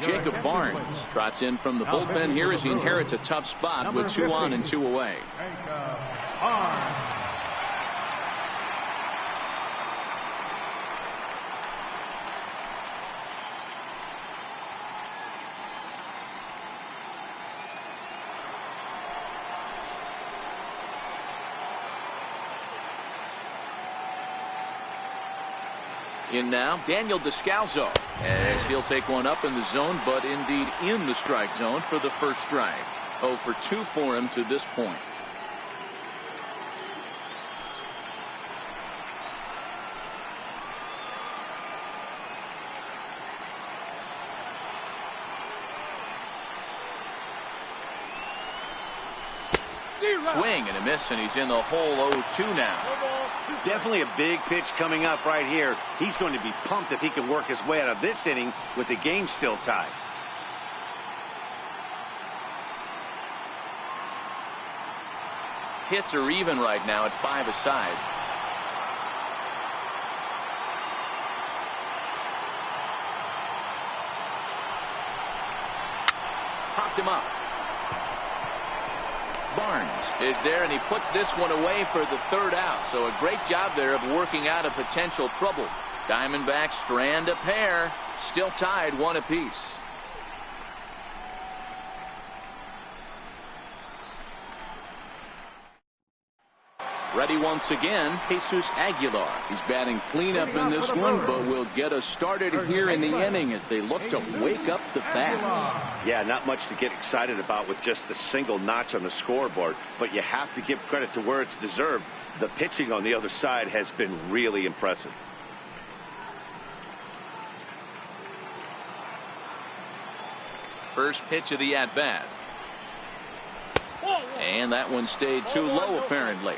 S1: Jacob Barnes trots in from the bullpen here as he inherits a tough spot with 2 on and 2 away. In now, Daniel Descalso, as he'll take one up in the zone, but indeed in the strike zone for the first strike. 0 for 2 for him to this point. Swing and a miss, and he's in the hole 0-2 now.
S2: Definitely a big pitch coming up right here. He's going to be pumped if he can work his way out of this inning with the game still tied.
S1: Hits are even right now at 5 aside. Popped him up. Barnes is there, and he puts this one away for the 3rd out. So a great job there of working out a potential trouble. Diamondbacks strand a pair, still tied 1 apiece. Ready once again, Jesus Aguilar. He's batting cleanup in this one, but will get us started here in the inning as they look to wake up the bats.
S2: Yeah, not much to get excited about with just a single notch on the scoreboard, but you have to give credit to where it's deserved. The pitching on the other side has been really impressive.
S1: First pitch of the at-bat. And that one stayed too low, apparently.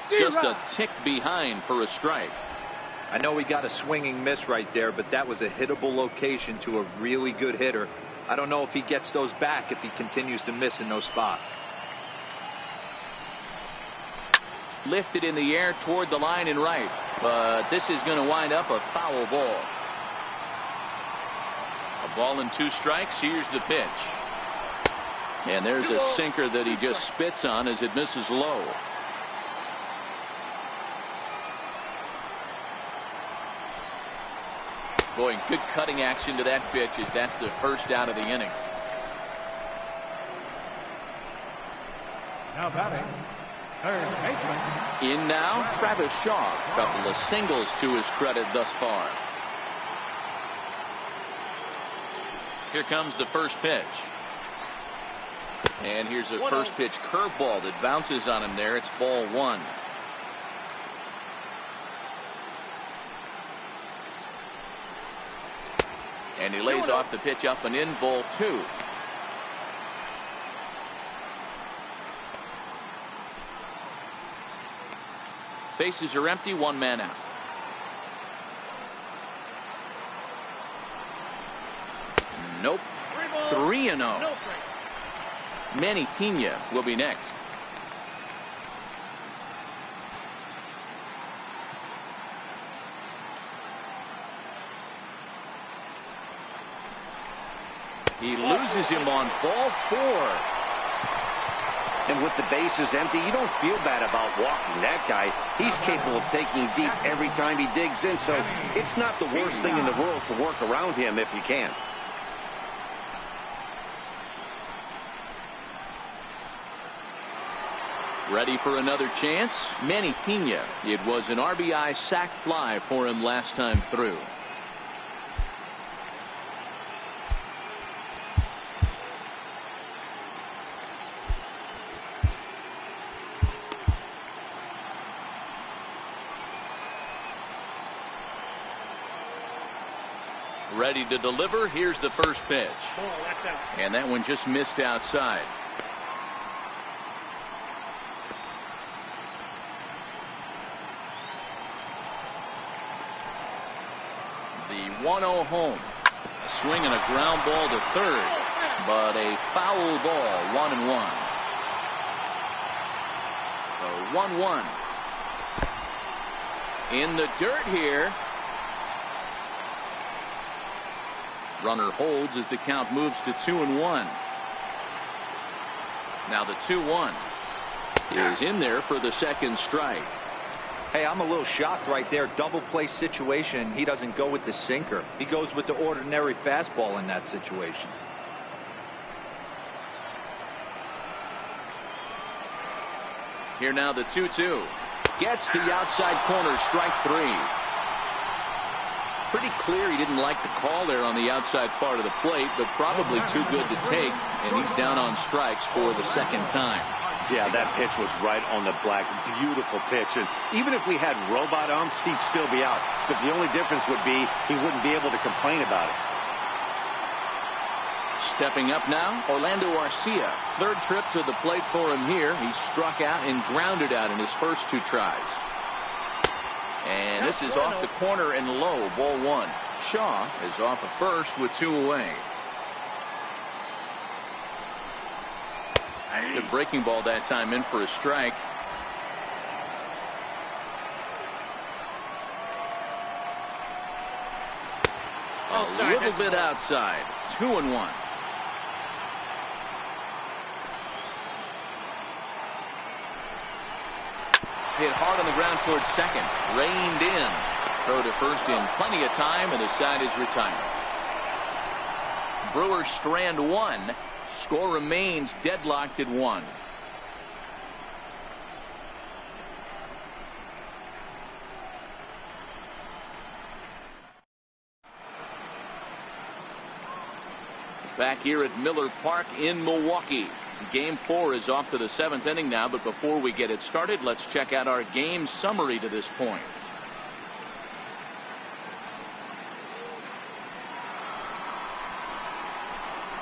S1: Just a tick behind for a strike.
S4: I know he got a swinging miss right there, but that was a hittable location to a really good hitter. I don't know if he gets those back if he continues to miss in those spots.
S1: Lifted in the air toward the line and right, but this is going to wind up a foul ball. A ball and 2 strikes. Here's the pitch. And there's a sinker that he just spits on as it misses low. Boy, good cutting action to that pitch as that's the first out of the inning.
S3: Now batting, third baseman.
S1: In now, Travis Shaw. Couple of singles to his credit thus far. Here comes the first pitch. And here's a first pitch curveball that bounces on him there. It's ball 1. And he lays off the pitch up and in, ball 2. Bases are empty, 1 man out. Nope. 3-0. Manny Pena will be next. He loses him on ball 4.
S2: And with the bases empty, you don't feel bad about walking that guy. He's capable of taking deep every time he digs in, so it's not the worst thing in the world to work around him if you can.
S1: Ready for another chance? Manny Pena. It was an RBI sac fly for him last time through. Ready to deliver. Here's the first pitch. And that one just missed outside. The 1-0 home. A swing and a ground ball to third, but a foul ball. 1-1. So 1-1. In the dirt here. Runner holds as the count moves to 2-1. Now the 2-1 is in there for the second strike.
S4: Hey, I'm a little shocked right there. Double play situation. He doesn't go with the sinker. He goes with the ordinary fastball in that situation.
S1: Here now the 2-2. Gets the outside corner, strike 3. Pretty clear he didn't like the call there on the outside part of the plate, but probably too good to take, and he's down on strikes for the second time.
S2: Yeah, that pitch was right on the black. Beautiful pitch. And even if we had robot umps, he'd still be out. But the only difference would be he wouldn't be able to complain about it.
S1: Stepping up now, Orlando Arcia. Third trip to the plate for him here. He struck out and grounded out in his first 2 tries. And this is off the corner and low, ball 1. Shaw is off of first with 2 away. Good breaking ball that time in for a strike. A little bit outside. 2-1. Hit hard on the ground towards second. Reined in. Throw to first in plenty of time, and the side is retired. Brewers strand 1. Score remains deadlocked at 1. Back here at Miller Park in Milwaukee. Game 4 is off to the 7th inning now, but before we get it started, let's check out our game summary to this point.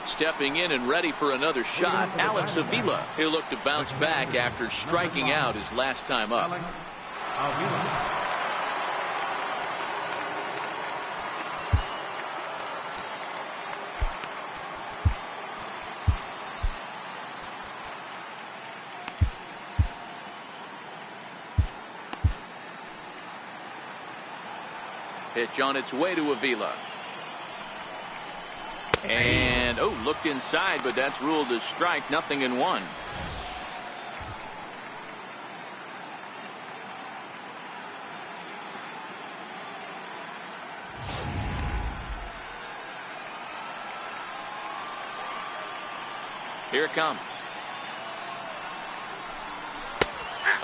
S1: Stepping in and ready for another shot, Alex Avila. He'll look to bounce back after striking out his last time up. Pitch on its way to Avila. And, looked inside, but that's ruled as strike, 0-1. Here it comes.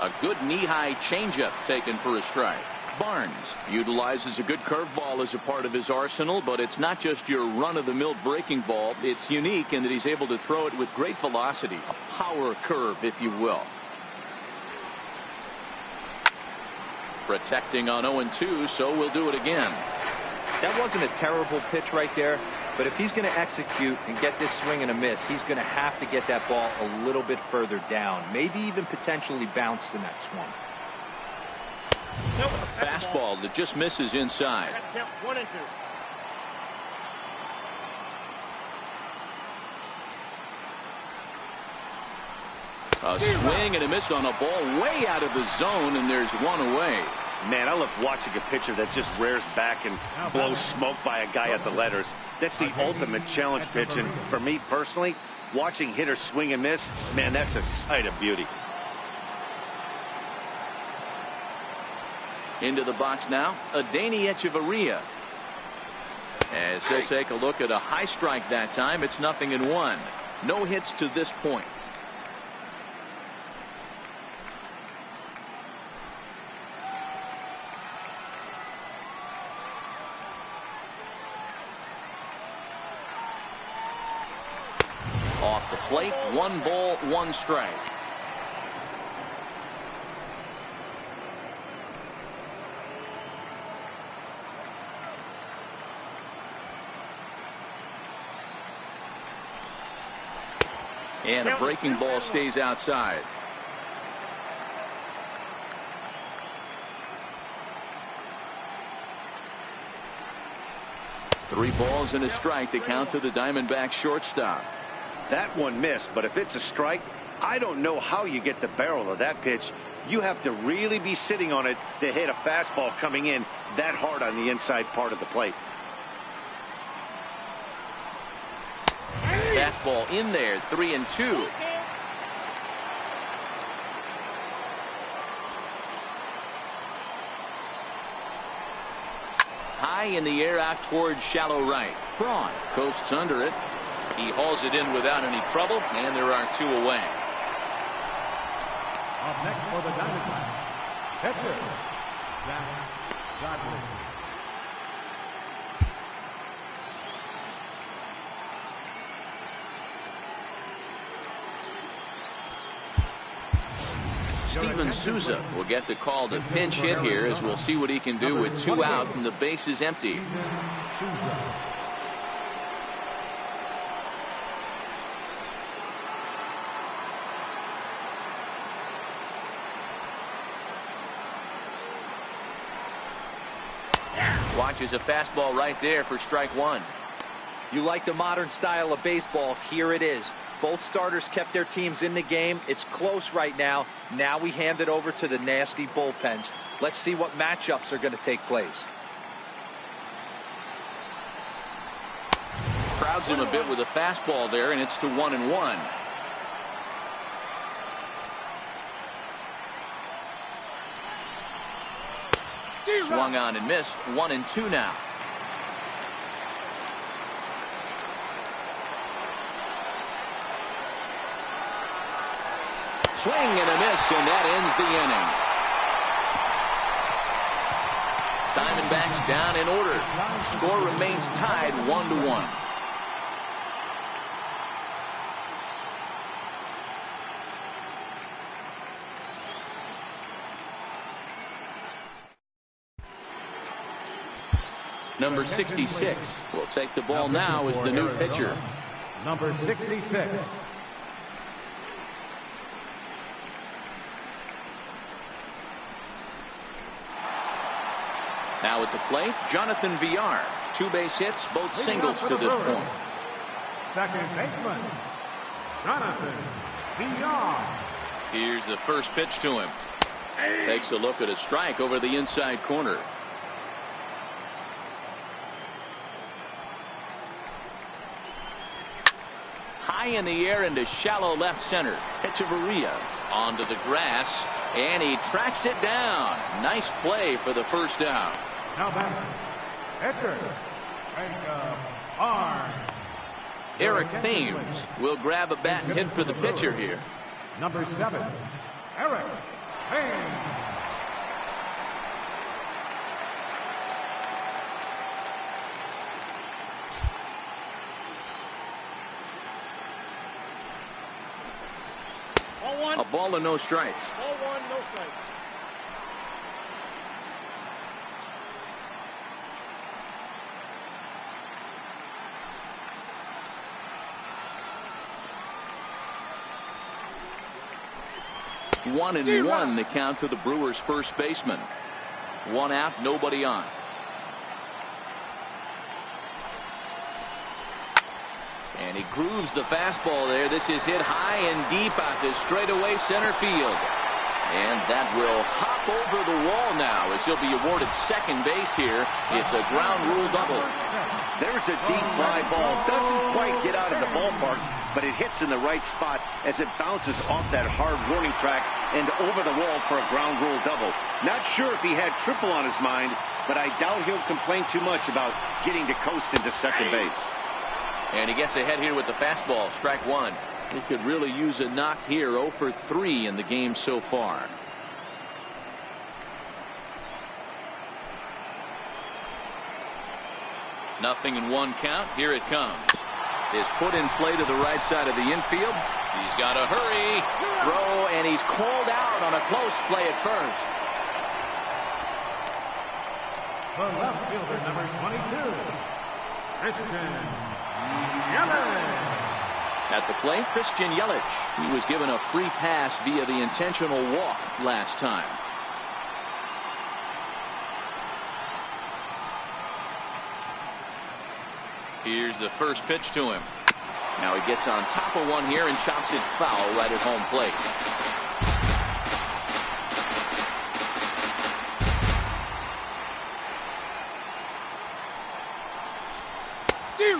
S1: A good knee-high changeup taken for a strike. Barnes utilizes a good curveball as a part of his arsenal, but it's not just your run-of-the-mill breaking ball. It's unique in that he's able to throw it with great velocity, a power curve, if you will. Protecting on 0-2, so we'll do it again.
S4: That wasn't a terrible pitch right there, but if he's going to execute and get this swing and a miss, he's going to have to get that ball a little bit further down, maybe even potentially bounce the next one.
S1: Nope, a fastball that just misses inside.
S5: 1-2.
S1: A swing and a miss on a ball way out of the zone, and there's one away.
S2: Man, I love watching a pitcher that just rears back and blows smoke by a guy at the letters. That's the ultimate challenge pitch, and for me personally, watching hitters swing and miss, man, that's a sight of beauty.
S1: Into the box now, Adeiny Echeverria. As he'll take a look at a high strike that time, it's 0-1. No hits to this point. Off the plate, 1 ball, 1 strike. And a breaking ball stays outside. Three balls and a strike to count to the Diamondbacks shortstop.
S2: That one missed, but if it's a strike, I don't know how you get the barrel of that pitch. You have to really be sitting on it to hit a fastball coming in that hard on the inside part of the plate.
S1: Fastball in there, 3-2. High in the air out towards shallow right. Braun coasts under it. He hauls it in without any trouble, and there are 2 away.
S3: Up next for the Diamondbacks, pitcher, Zach Godwin.
S1: Steven Souza will get the call to pinch hit here, as we'll see what he can do with 2 out and the base is empty. Watches a fastball right there for strike 1.
S4: You like the modern style of baseball. Here it is. Both starters kept their teams in the game. It's close right now. Now we hand it over to the nasty bullpens. Let's see what matchups are going to take place.
S1: Crowds him a bit with a fastball there, and it's to 1-1. Swung on and missed. 1-2 now. Swing and a miss, and that ends the inning. Diamondbacks down in order. Score remains tied 1-1. Number 66 will take the ball now as the new pitcher.
S3: Number 66.
S1: Now at the plate, Jonathan Villar. 2 base hits, both singles to this point.
S3: Second baseman, Jonathan Villar.
S1: Here's the first pitch to him. Takes a look at a strike over the inside corner. High in the air into shallow left center. Echeverria onto the grass, and he tracks it down. Nice play for the first down.
S3: Now back, Edgar.
S1: Eric Thames will grab a bat and hit for the pitcher here.
S3: Number 7, Eric Thames.
S5: Ball 1.
S1: A ball and no strikes.
S5: Ball 1, no strike.
S1: One and one the count to the Brewers' first baseman. One out, nobody on. And he grooves the fastball there. This is hit high and deep out to straightaway center field. And that will hop over the wall now as he'll be awarded second base here. It's a ground rule double.
S2: There's a deep fly ball. Doesn't quite get out of the ballpark, but it hits in the right spot as it bounces off that hard warning track and over the wall for a ground rule double. Not sure if he had triple on his mind, but I doubt he'll complain too much about getting to coast into second base.
S1: And he gets ahead here with the fastball. Strike one. He could really use a knock here. 0 for 3 in the game so far. Nothing in one count. Here it comes. Is put in play to the right side of the infield. He's got to hurry. Throw, and he's called out on a close play at first.
S3: The left fielder, number 22, Christian Yelich.
S1: At the plate, Christian Yelich. He was given a free pass via the intentional walk last time. Here's the first pitch to him. Now he gets on top of one here and chops it foul right at home plate.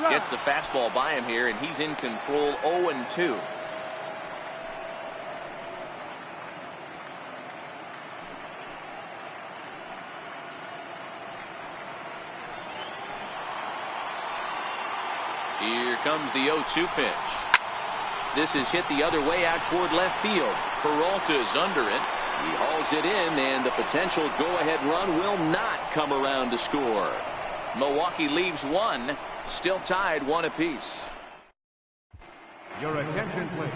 S1: Gets the fastball by him here, and he's in control. 0-2. Here comes the 0-2 pitch. This is hit the other way out toward left field. Peralta's under it. He hauls it in, and the potential go-ahead run will not come around to score. Milwaukee leaves one. Still tied 1 apiece.
S3: Your attention, please.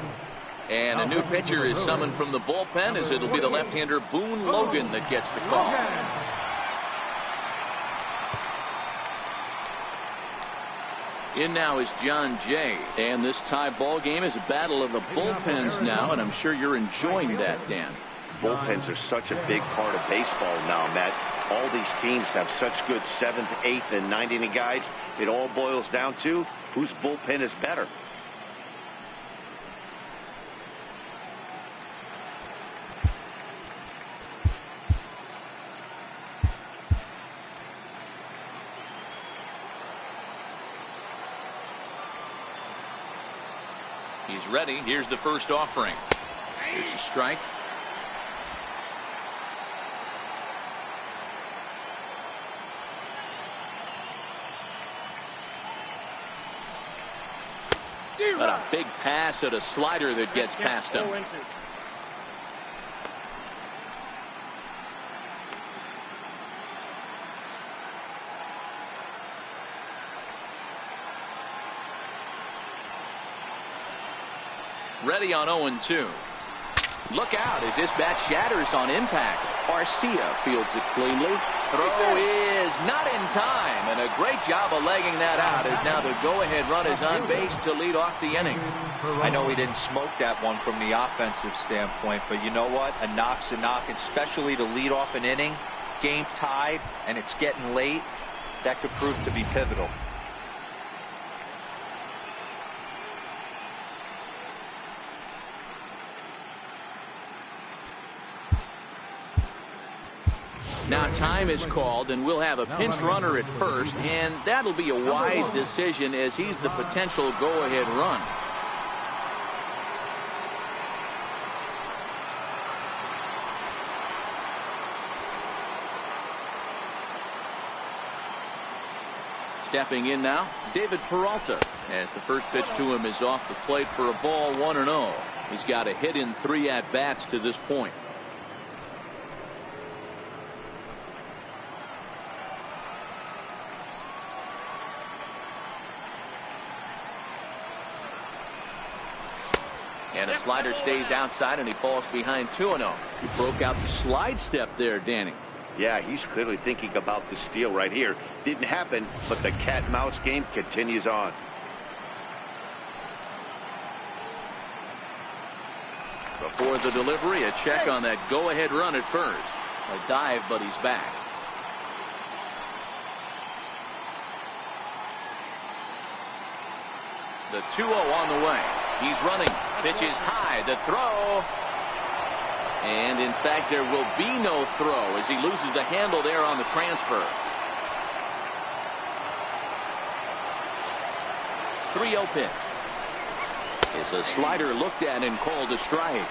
S1: And a new pitcher is summoned from the bullpen as it'll be the left-hander Boone Logan that gets the call. In now is John Jay. And this tie ball game is a battle of the bullpens now, and I'm sure you're enjoying that, Dan.
S2: Bullpens are such a big part of baseball now, Matt. All these teams have such good 7th, 8th, and 9th inning guys. It all boils down to whose bullpen is better.
S1: He's ready. Here's the first offering. Here's a strike. But a big pass at a slider that gets past him. Ready on 0-2. Look out as this bat shatters on impact. Arcia fields it cleanly. throw is not in time, and a great job of legging that out as now the go-ahead run is on base to lead off the inning.
S4: I know he didn't smoke that one from the offensive standpoint, but you know what? A knock's a knock, especially to lead off an inning, game tied, and it's getting late. That could prove to be pivotal.
S1: Now time is called, and we'll have a pinch runner at first, and that'll be a wise decision as he's the potential go-ahead run. Stepping in now, David Peralta, as the first pitch to him is off the plate for a ball, 1-0. He's got a hit in 3 at-bats to this point. And a slider stays outside, and he falls behind 2-0. He broke out the slide step there, Danny.
S2: Yeah, he's clearly thinking about the steal right here. Didn't happen, but the cat-mouse game continues on.
S1: Before the delivery, a check on that go-ahead run at first. A dive, but he's back. The 2-0 on the way. He's running. Pitch is high. The throw. And in fact, there will be no throw as he loses the handle there on the transfer. 3-0 pitch. Is a slider looked at and called a strike.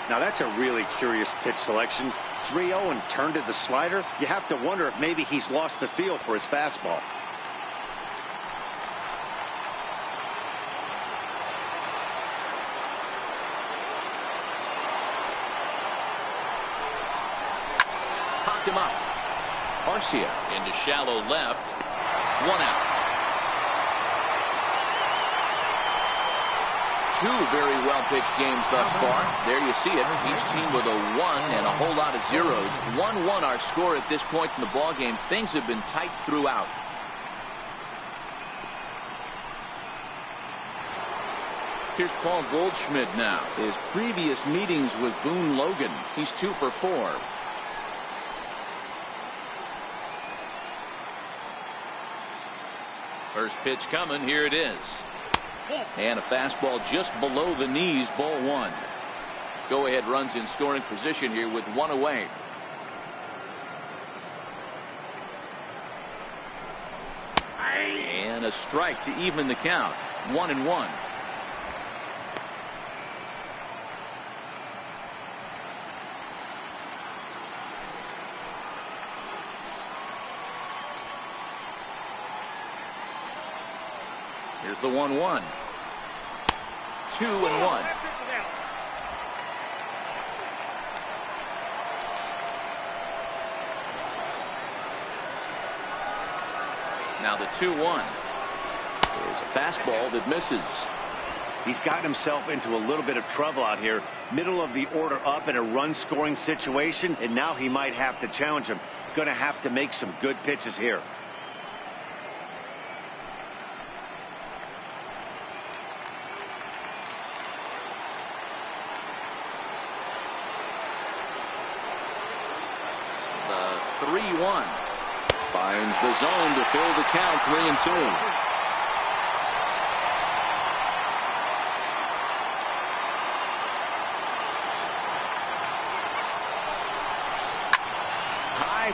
S2: Now that's a really curious pitch selection. 3-0 and turned to the slider. You have to wonder if maybe he's lost the feel for his fastball.
S1: Popped him up. Garcia into shallow left. 1 out. 2 very well-pitched games thus far. There you see it. Each team with a 1 and a whole lot of zeros. 1-1 our score at this point in the ballgame. Things have been tight throughout. Here's Paul Goldschmidt now. His previous meetings with Boone Logan. He's 2 for 4. First pitch coming. Here it is. And a fastball just below the knees, ball 1. Go ahead runs in scoring position here with 1 away. And a strike to even the count. 1-1. Here's the 1-1. 2-1. Now the 2-1 is a fastball that misses.
S2: He's gotten himself into a little bit of trouble out here. Middle of the order up in a run scoring situation, and now he might have to challenge him. Going to have to make some good pitches here.
S1: The 3-1 finds the zone to fill the count. 3-2.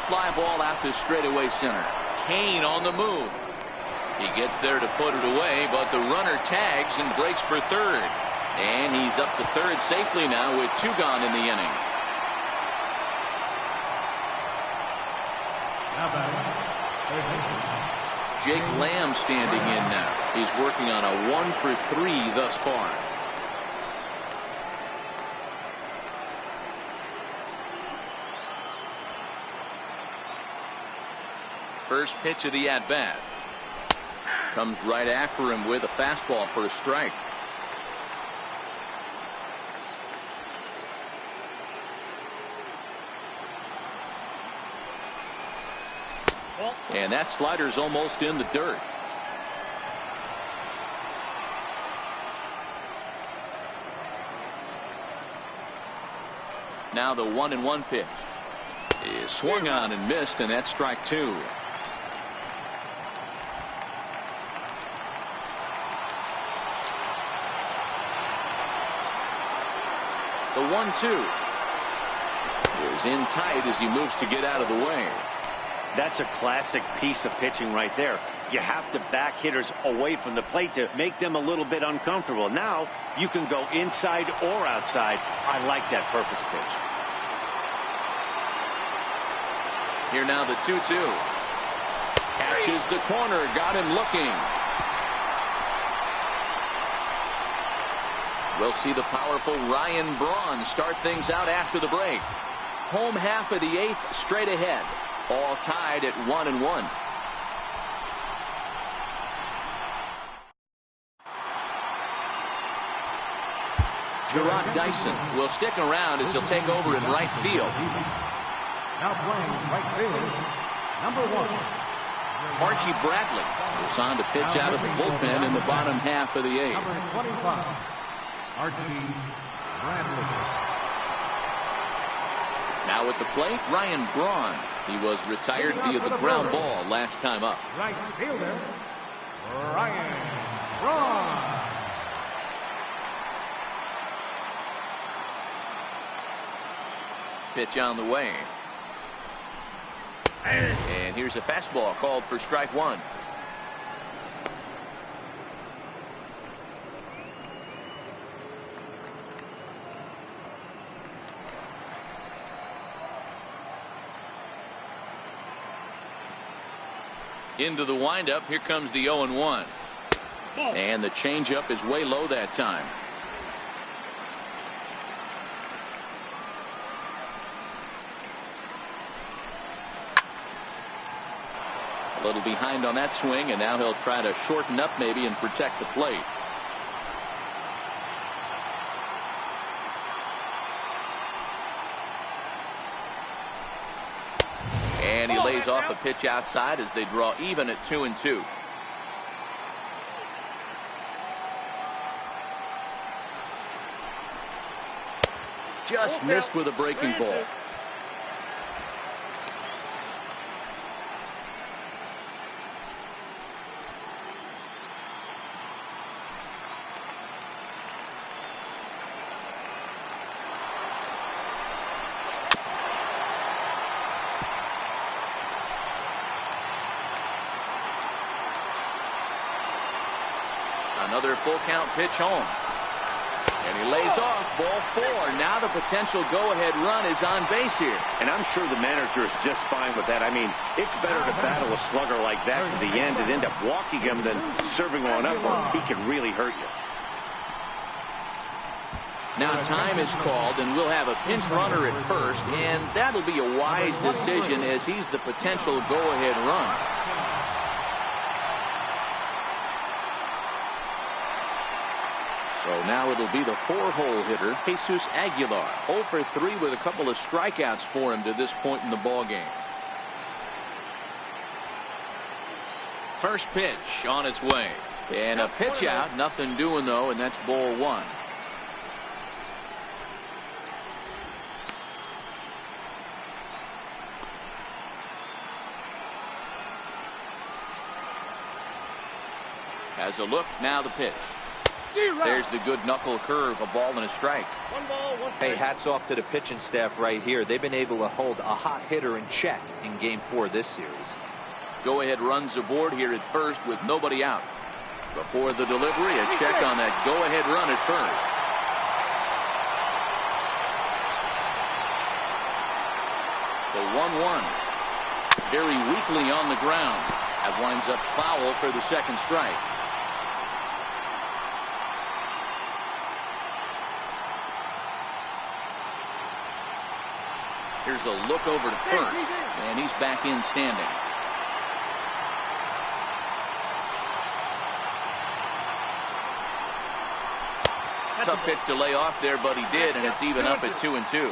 S1: Fly ball out to straightaway center. Kane on the move. He gets there to put it away, but the runner tags and breaks for third. And he's up to third safely now with 2 gone in the inning. Jake Lamb standing in now. He's working on a 1 for 3 thus far. First pitch of the at-bat. Comes right after him with a fastball for a strike. And that slider's almost in the dirt. Now the 1-1 pitch is swung on and missed, and that's strike two. The 1-2 is in tight as he moves to get out of the way.
S2: That's a classic piece of pitching right there. You have to back hitters away from the plate to make them a little bit uncomfortable. Now you can go inside or outside. I like that purpose pitch.
S1: Here now the 2-2. Catches the corner, got him looking. We'll see the powerful Ryan Braun start things out after the break. Home half of the 8th straight ahead. All tied at 1-1. Gerard Dyson will stick around as he'll take over in right field.
S3: Now playing right field, number 1.
S1: Archie Bradley is on to pitch out of the bullpen in the bottom half of the 8th.
S3: Number 25, Archie Bradley.
S1: Now at the plate, Ryan Braun. He was retired via the ground ball last time up.
S3: Right fielder, Ryan Braun.
S1: Pitch on the way. And here's a fastball called for strike one. Into the windup. Here comes the 0-1. And the changeup is way low that time. A little behind on that swing, and now he'll try to shorten up maybe and protect the plate. And he lays off a pitch outside as they draw even at 2-2. Just missed with a breaking ball. Another full count pitch home. And he lays off ball 4. Now the potential go-ahead run is on base here.
S2: And I'm sure the manager is just fine with that. I mean, it's better to battle a slugger like that to the end and end up walking him than serving one up, or he can really hurt you.
S1: Now time is called, and we'll have a pinch runner at first, and that'll be a wise decision as he's the potential go-ahead run. So now it'll be the 4-hole hitter, Jesus Aguilar. 0 for 3 with a couple of strikeouts for him to this point in the ballgame. First pitch on its way. And a pitch out. Nothing doing, though, and that's ball 1. Has a look. Now the pitch. There's the good knuckle curve, a ball and a strike.
S5: 1 ball, 1 strike.
S4: Hey, hats off to the pitching staff right here. They've been able to hold a hot hitter in check in game 4 of this series.
S1: Go ahead runs aboard here at first with nobody out. Before the delivery, a check on that go ahead run at first. The 1-1. Very weakly on the ground. That winds up foul for the second strike. Here's a look over to first, and he's back in standing. Tough pitch to lay off there, but he did, and it's even up at 2-2.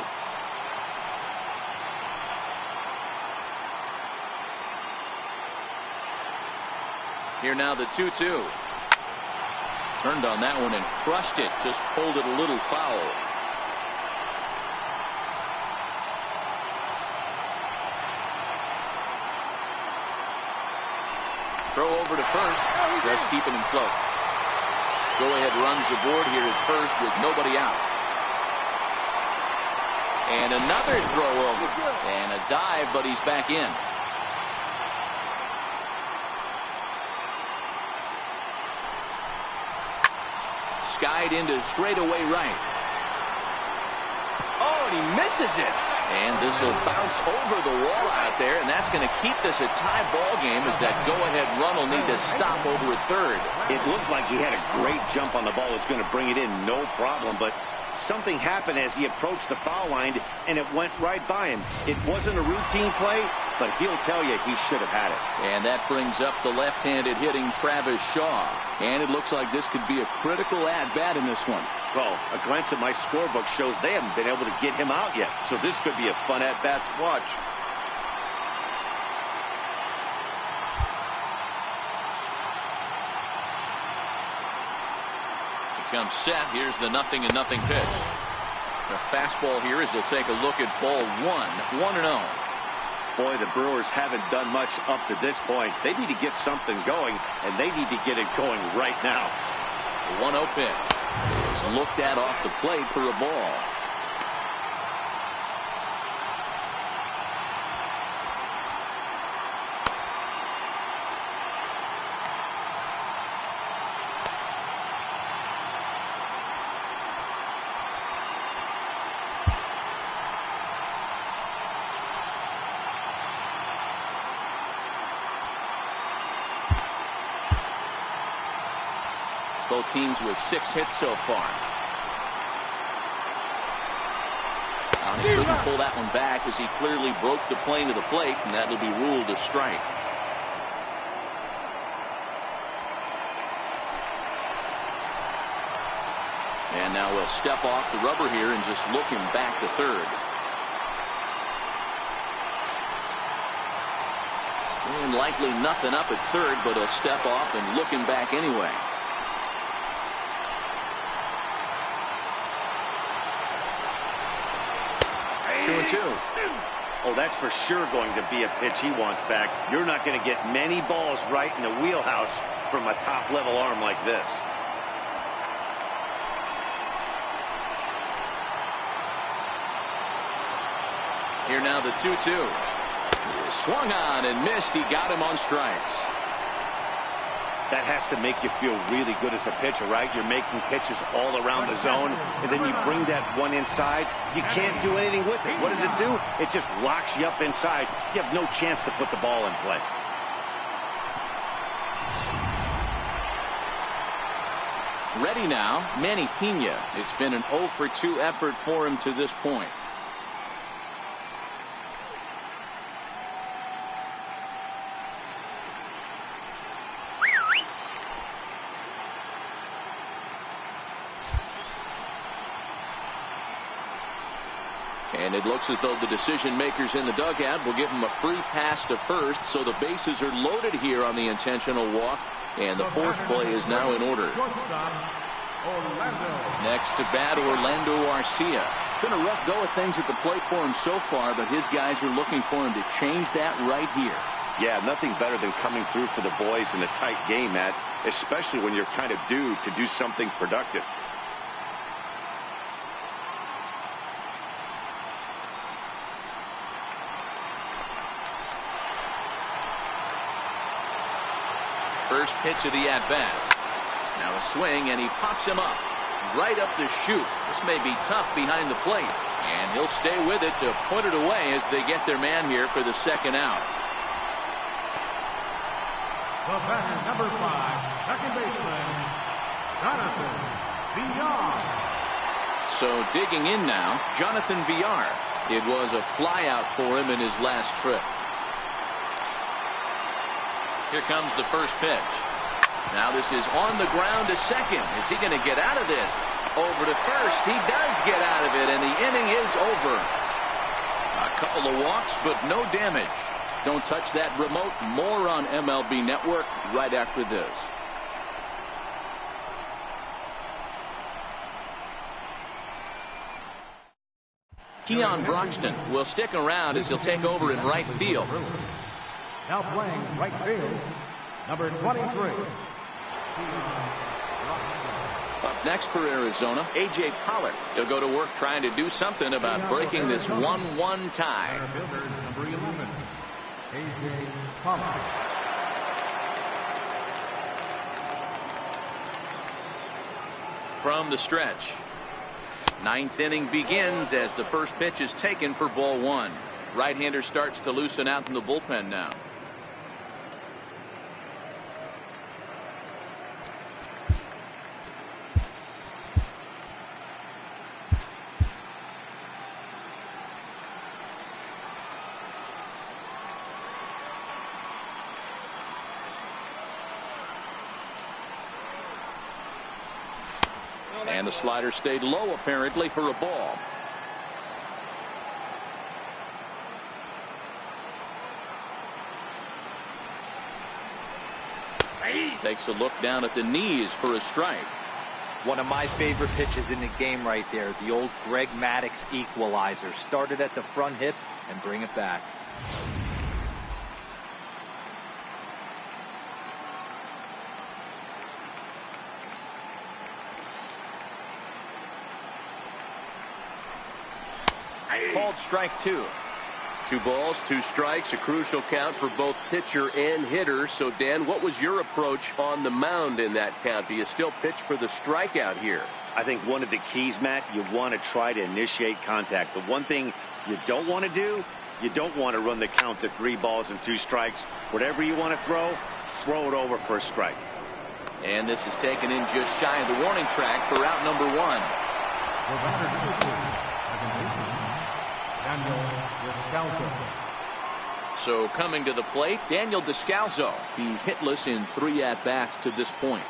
S1: Here now the 2-2. Turned on that one and crushed it. Just pulled it a little foul. Throw over to first. Just keeping him float. Go ahead runs aboard here at first with nobody out. And another throw over. And a dive, but he's back in. Skied into straightaway right. Oh, and he misses it. And this will bounce over the wall out there, and that's going to keep this a tie ball game as that go-ahead run will need to stop over at third.
S2: It looked like he had a great jump on the ball. It's going to bring it in, no problem, but something happened as he approached the foul line, and it went right by him. It wasn't a routine play, but he'll tell you he should have had it.
S1: And that brings up the left-handed hitting Travis Shaw. And it looks like this could be a critical at-bat in this one.
S2: Well, a glance at my scorebook shows they haven't been able to get him out yet, so this could be a fun at-bat to watch.
S1: He comes set. Here's the 0-0 pitch. The fastball here as he'll take a look at ball 1, 1-0.
S2: Boy, the Brewers haven't done much up to this point. They need to get something going, and they need to get it going right now.
S1: The 1-0 pitch is looked at off the plate for a ball. Both teams with 6 hits so far. And he couldn't pull that one back as he clearly broke the plane of the plate, and that'll be ruled a strike. And now we'll step off the rubber here and just look him back to third. And likely nothing up at third, but he'll step off and look him back anyway.
S2: Oh, that's for sure going to be a pitch he wants back. You're not going to get many balls right in the wheelhouse from a top-level arm like this.
S1: Here now the 2-2. Swung on and missed. He got him on strikes.
S2: That has to make you feel really good as a pitcher, right? You're making pitches all around the zone, and then you bring that one inside. You can't do anything with it. What does it do? It just locks you up inside. You have no chance to put the ball in play.
S1: Ready now, Manny Pena. It's been an 0 for 2 effort for him to this point. And it looks as though the decision makers in the dugout will give him a free pass to first, so the bases are loaded here on the intentional walk, and the force play is now in order. Next to bat, Orlando Arcia. Been a rough go of things at the plate for him so far, but his guys are looking for him to change that right here.
S2: Yeah, nothing better than coming through for the boys in a tight game, Matt, especially when you're kind of due to do something productive.
S1: First pitch of the at-bat. Now a swing, and he pops him up. Right up the chute. This may be tough behind the plate. And he'll stay with it to put it away as they get their man here for the second out.
S3: The batter, number 5, second baseman, Jonathan Villar.
S1: So digging in now, Jonathan Villar. It was a flyout for him in his last trip. Here comes the first pitch. Now this is on the ground to second. Is he going to get out of this? Over to first. He does get out of it, and the inning is over. A couple of walks, but no damage. Don't touch that remote. More on MLB Network right after this. Keon Broxton will stick around as he'll take over in right field.
S3: Now playing right field, number 23.
S1: Up next for Arizona, A.J. Pollock. He'll go to work trying to do something about breaking this 1-1 tie.
S3: Center fielder, number 11, A.J. Pollock.
S1: From the stretch. Ninth inning begins as the first pitch is taken for ball one. Right-hander starts to loosen out in the bullpen now. And the slider stayed low apparently for a ball. Takes a look down at the knees for a strike.
S4: One of my favorite pitches in the game right there. The old Greg Maddux equalizer. Started at the front hip and bring it back.
S1: Called strike two. 2 balls, 2 strikes, a crucial count for both pitcher and hitter. So, Dan, what was your approach on the mound in that count? Do you still pitch for the strikeout here?
S2: I think one of the keys, Matt, you want to try to initiate contact. The one thing you don't want to do, you don't want to run the count to 3 balls and 2 strikes. Whatever you want to throw it over for a strike.
S1: And this is taken in just shy of the warning track for out number 1. So coming to the plate, Daniel Descalso. He's hitless in 3 at-bats to this point.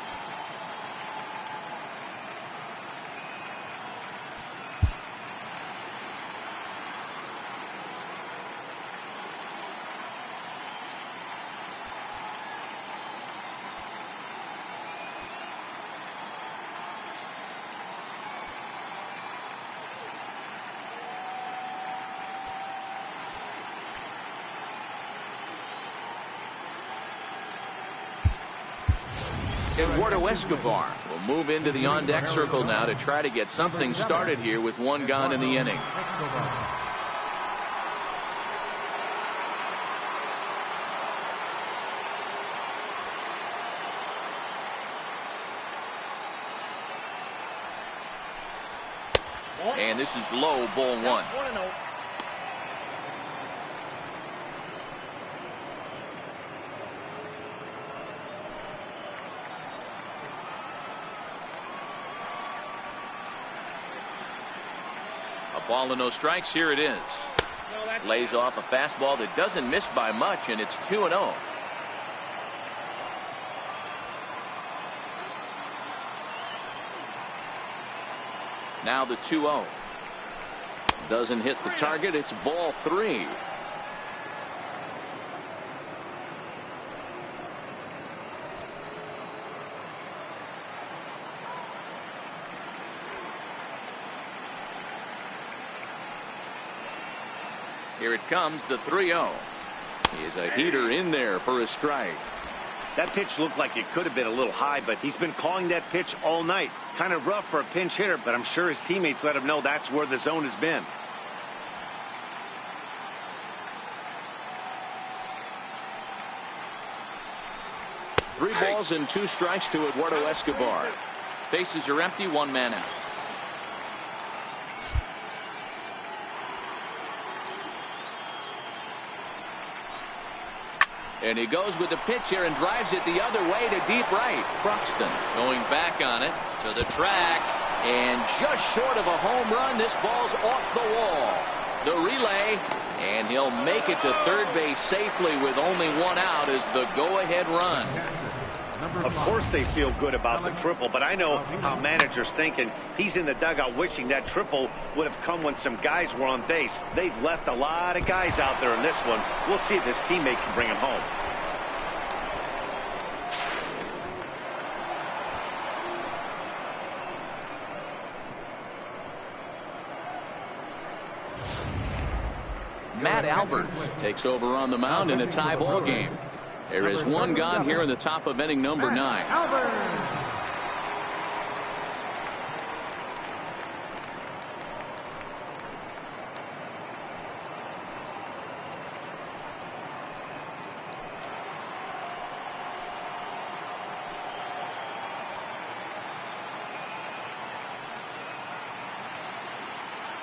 S1: Eduardo Escobar will move into the on-deck circle now to try to get something started here with 1 gone in the inning. And this is low, ball 1. Ball and no strikes. Here it is. Lays off a fastball that doesn't miss by much, and it's 2-0. Now the 2-0. Doesn't hit the target. It's ball 3. Here it comes, the 3-0. He is a heater in there for a strike.
S2: That pitch looked like it could have been a little high, but he's been calling that pitch all night. Kind of rough for a pinch hitter, but I'm sure his teammates let him know that's where the zone has been.
S1: Three balls and 2 strikes to Eduardo Escobar. Bases are empty, 1 man out. And he goes with the pitch here and drives it the other way to deep right. Broxton going back on it to the track, and just short of a home run. This ball's off the wall. The relay, and he'll make it to third base safely with only 1 out as the go-ahead run.
S2: Of course they feel good about the triple, but I know how managers thinking. He's in the dugout wishing that triple would have come when some guys were on base. They've left a lot of guys out there in this one. We'll see if his teammate can bring him home.
S1: Matt Albert takes over on the mound in a tie ball game. There is one gone here in the top of inning number 9.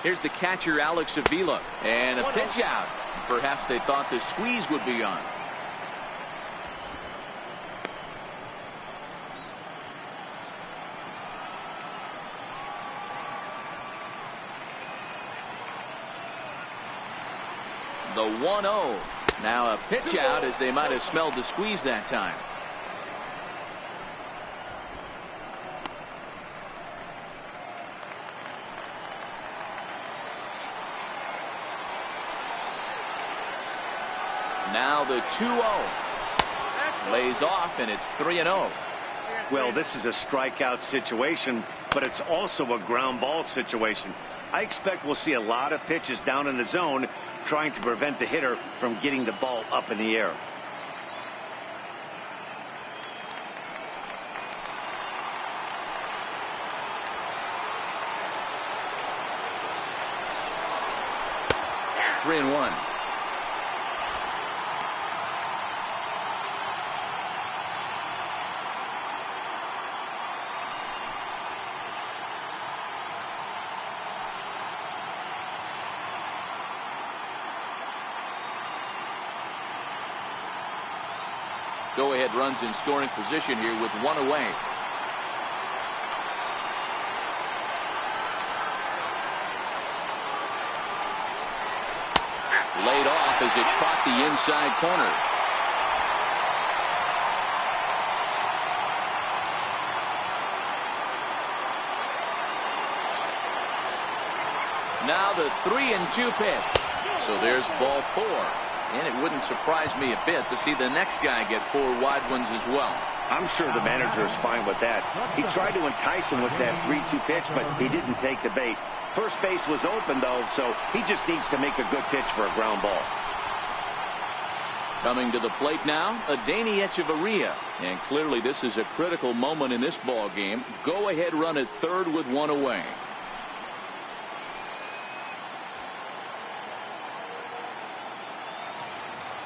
S1: Here's the catcher, Alex Avila, and a pitch out. Perhaps they thought the squeeze would be on. The 1-0. Now a pitch out, as they might have smelled the squeeze that time. Now the 2-0. Lays off, and it's 3-0.
S2: Well, this is a strikeout situation, but it's also a ground ball situation. I expect we'll see a lot of pitches down in the zone trying to prevent the hitter from getting the ball up in the air.
S1: Three and 1. Go-ahead runs in scoring position here with one away. Laid off as it caught the inside corner. Now the 3-2 pitch. So there's ball 4. And it wouldn't surprise me a bit to see the next guy get 4 wide ones as well.
S2: I'm sure the manager is fine with that. He tried to entice him with that 3-2 pitch, but he didn't take the bait. First base was open, though, so he just needs to make a good pitch for a ground ball.
S1: Coming to the plate now, Adeiny Echeverria. And clearly this is a critical moment in this ball game. Go ahead run at third with one away.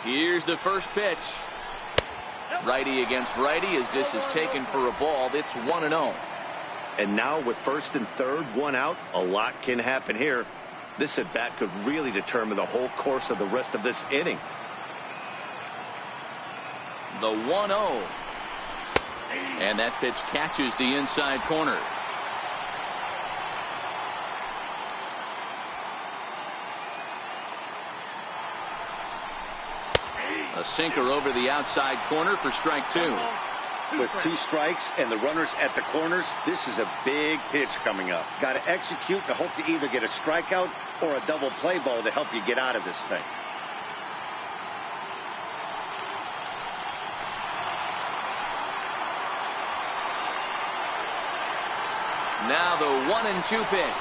S1: Here's the first pitch. Righty against righty as this is taken for a ball. It's 1-0.
S2: And now with first and third, one out, a lot can happen here. This at bat could really determine the whole course of the rest of this inning.
S1: The 1-0. And that pitch catches the inside corner. A sinker over the outside corner for strike 2.
S2: With 2 strikes and the runners at the corners, this is a big pitch coming up. Got to execute to hope to either get a strikeout or a double play ball to help you get out of this thing.
S1: Now the 1-2 pitch.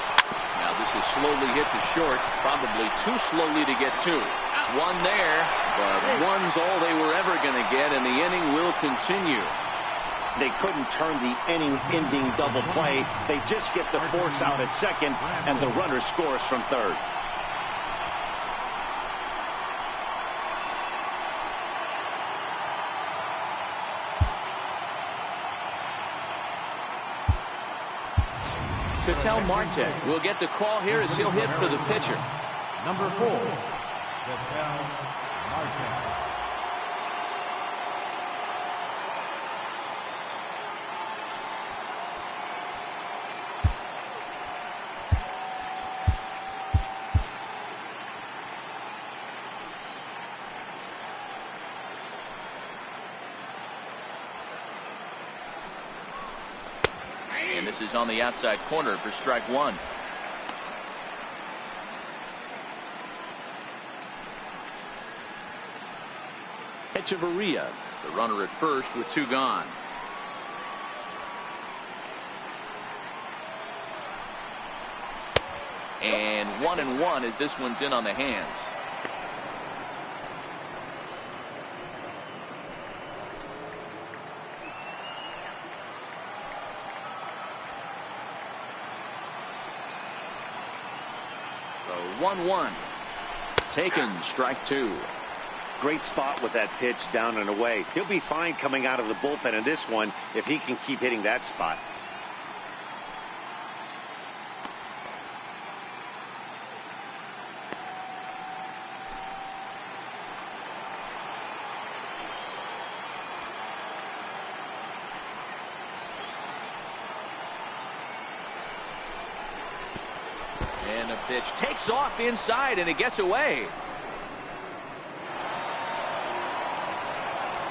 S1: Now this is slowly hit to short, probably too slowly to get 2. One there, but one's all they were ever going to get, and the inning will continue.
S2: They couldn't turn the inning-ending double play. They just get the force out at second, and the runner scores from third.
S1: Ketel Marte will get the call here as he'll hit for the pitcher.
S3: Number 4, Ketel Marte.
S1: this is on the outside corner for strike one. Echeverria, the runner at first with two gone. And 1-1 as this one's in on the hands. So 1-1. Taken, strike two.
S2: Great spot with that pitch down and away. He'll be fine coming out of the bullpen in this one if he can keep hitting that spot.
S1: And the pitch takes off inside and it gets away.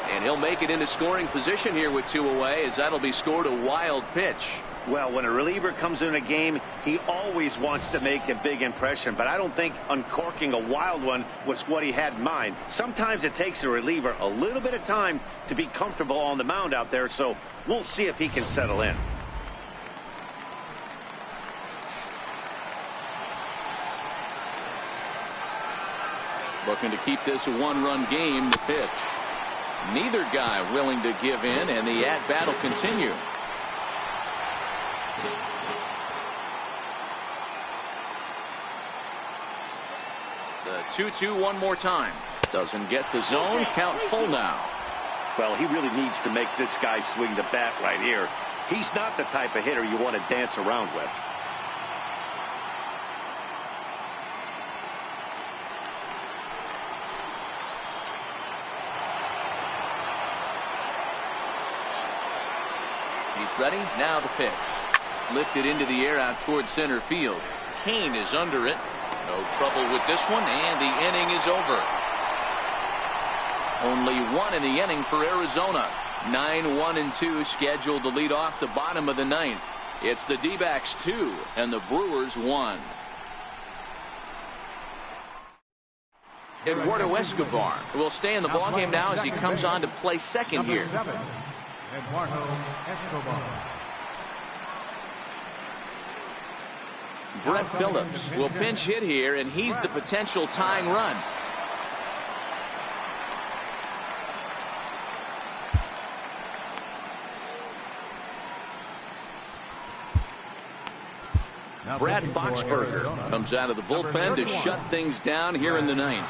S1: And he'll make it into scoring position here with two away, as that'll be scored a wild pitch.
S2: Well, when a reliever comes in a game, he always wants to make a big impression, but I don't think uncorking a wild one was what he had in mind. Sometimes it takes a reliever a little bit of time to be comfortable on the mound out there, so we'll see if he can settle in.
S1: Looking to keep this a one-run game. The pitch. Neither guy willing to give in, and the at-bat will continue. The 2-2 one more time. Doesn't get the zone. Count full now.
S2: Well, he really needs to make this guy swing the bat right here. He's not the type of hitter you want to dance around with.
S1: He's ready. Now the pitch. Lifted into the air out towards center field. Kane is under it. No trouble with this one, and the inning is over. Only one in the inning for Arizona. 9-1-2 scheduled to lead off the bottom of the ninth. It's the D-backs 2 and the Brewers 1. Eduardo Escobar will stay in the ballgame now as he comes on to play second here.
S3: Eduardo Escobar.
S1: Brett Phillips will pinch hit here, and he's the potential tying run. Brad Boxberger comes out of the bullpen to shut things down here in the ninth.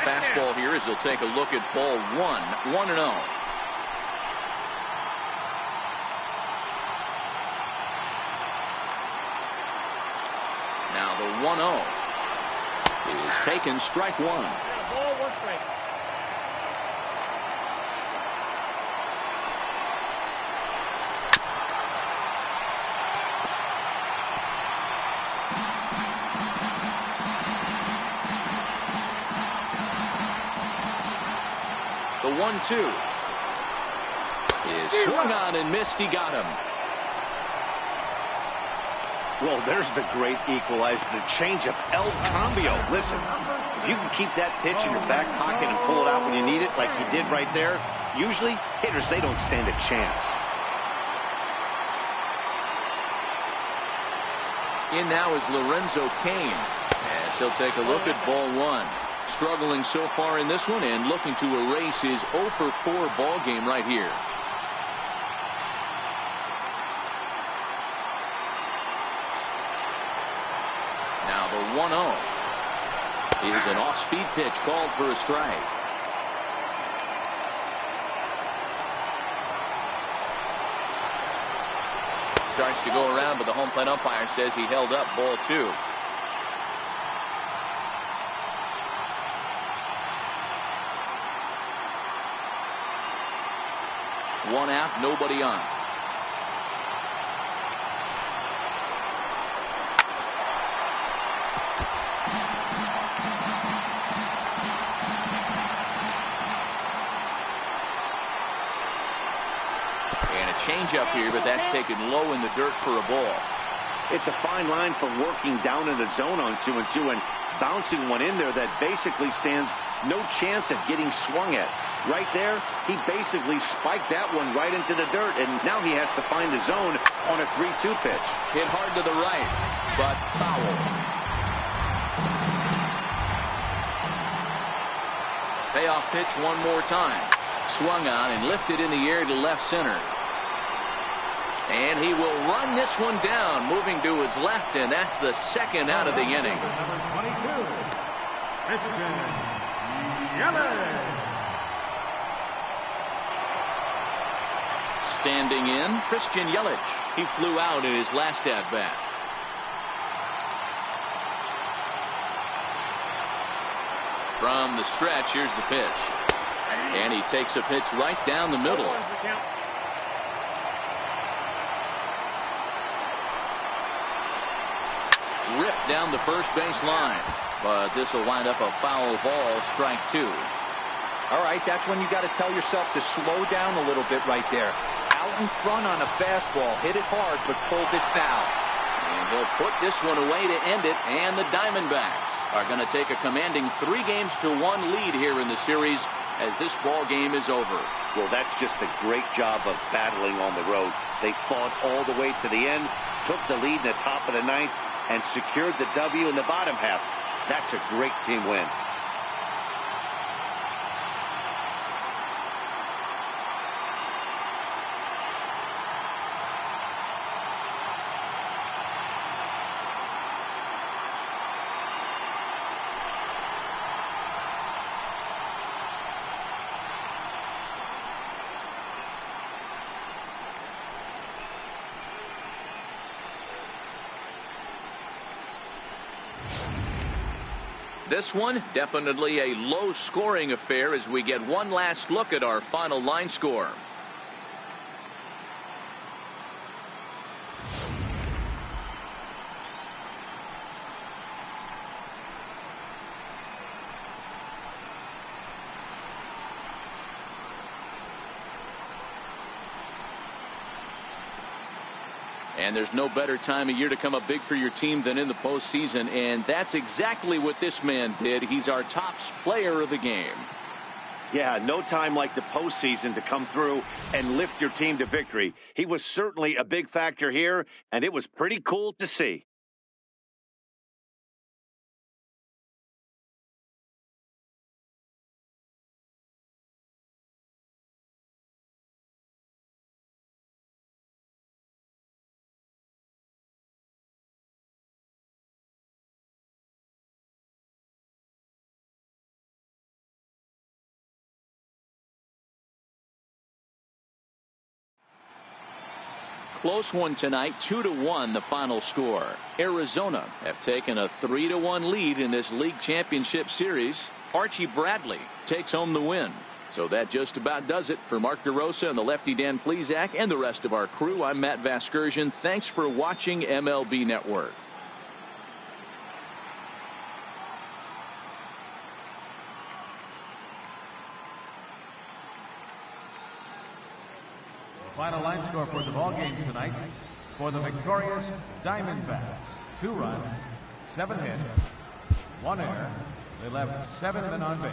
S1: Fastball here as he'll take a look at ball 1-0. Now the 1-0 is taken, strike one.
S5: Ball, one strike.
S1: The 1-2 is swung on and missed. He got him.
S2: Well, there's the great equalizer, the changeup, El Cambio. Listen, if you can keep that pitch in your back pocket and pull it out when you need it, like he did right there, usually hitters, they don't stand a chance.
S1: In now is Lorenzo Cain, as he'll take a look at ball 1. Struggling so far in this one and looking to erase his 0-for-4 ball game right here. Now the 1-0 is an off-speed pitch called for a strike. Starts to go around, but the home plate umpire says he held up ball 2. One out, nobody on. changeup here, but that's taken low in the dirt for a ball.
S2: It's a fine line for working down in the zone on 2-2 and bouncing one in there that basically stands no chance at getting swung at. Right there, he basically spiked that one right into the dirt, and now he has to find the zone on a 3-2 pitch.
S1: Hit hard to the right, but foul. Payoff pitch one more time. Swung on and lifted in the air to left center. And he will run this one down, moving to his left, and that's the second out of the inning.
S3: Number 22, Christian Yelich.
S1: Standing in, Christian Yelich. He flew out in his last at-bat. From the stretch, here's the pitch. And he takes a pitch right down the middle. Ripped down the first base line. But this will wind up a foul ball, strike 2.
S4: All right, that's when you got to tell yourself to slow down a little bit right there. Out in front on a fastball, hit it hard, but pulled it foul.
S1: And he'll put this one away to end it, and the Diamondbacks are going to take a commanding 3-1 lead here in the series as this ball game is over.
S2: Well, that's just a great job of battling on the road. They fought all the way to the end, took the lead in the top of the ninth, and secured the W in the bottom half. That's a great team win.
S1: This one, definitely a low-scoring affair as we get one last look at our final line score. And there's no better time of year to come up big for your team than in the postseason, and that's exactly what this man did. He's our top player of the game.
S2: Yeah, no time like the postseason to come through and lift your team to victory. He was certainly a big factor here, and it was pretty cool to see.
S1: Close one tonight, 2-1 the final score. Arizona have taken a 3-1 lead in this league championship series. Archie Bradley takes home the win. So that just about does it for Mark DeRosa and the lefty Dan Plesac and the rest of our crew. I'm Matt Vasgersian. Thanks for watching MLB Network.
S3: Final line score for the ball game tonight. For the victorious Diamondbacks, 2 runs, 7 hits, 1 error. They left 7 men on base.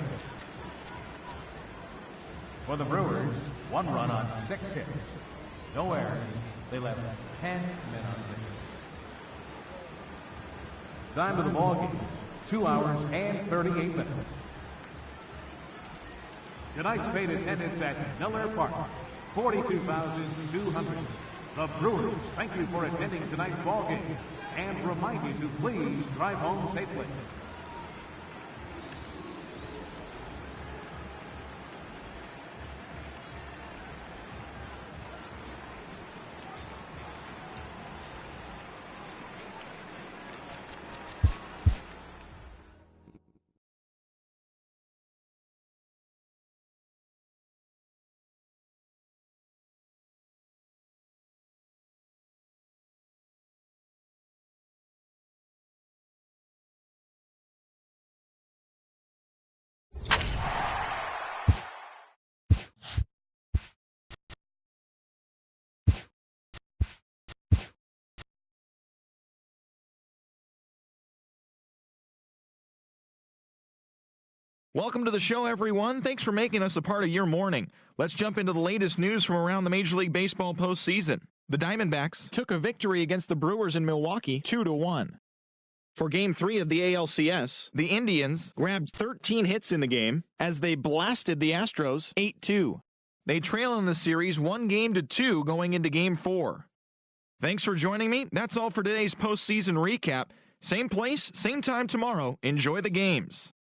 S3: For the Brewers, 1 run on 6 hits, no errors. They left 10 men on base. Time of the ball game, 2 hours and 38 minutes. Tonight's paid attendance at Miller Park, 42,200. The Brewers thank you for attending tonight's ball game and remind you to please drive home safely.
S6: Welcome to the show, everyone. Thanks for making us a part of your morning. Let's jump into the latest news from around the Major League Baseball postseason. The Diamondbacks took a victory against the Brewers in Milwaukee 2-1. For Game 3 of the ALCS, the Indians grabbed 13 hits in the game as they blasted the Astros 8-2. They trail in the series 1-2 going into Game 4. Thanks for joining me. That's all for today's postseason recap. Same place, same time tomorrow. Enjoy the games.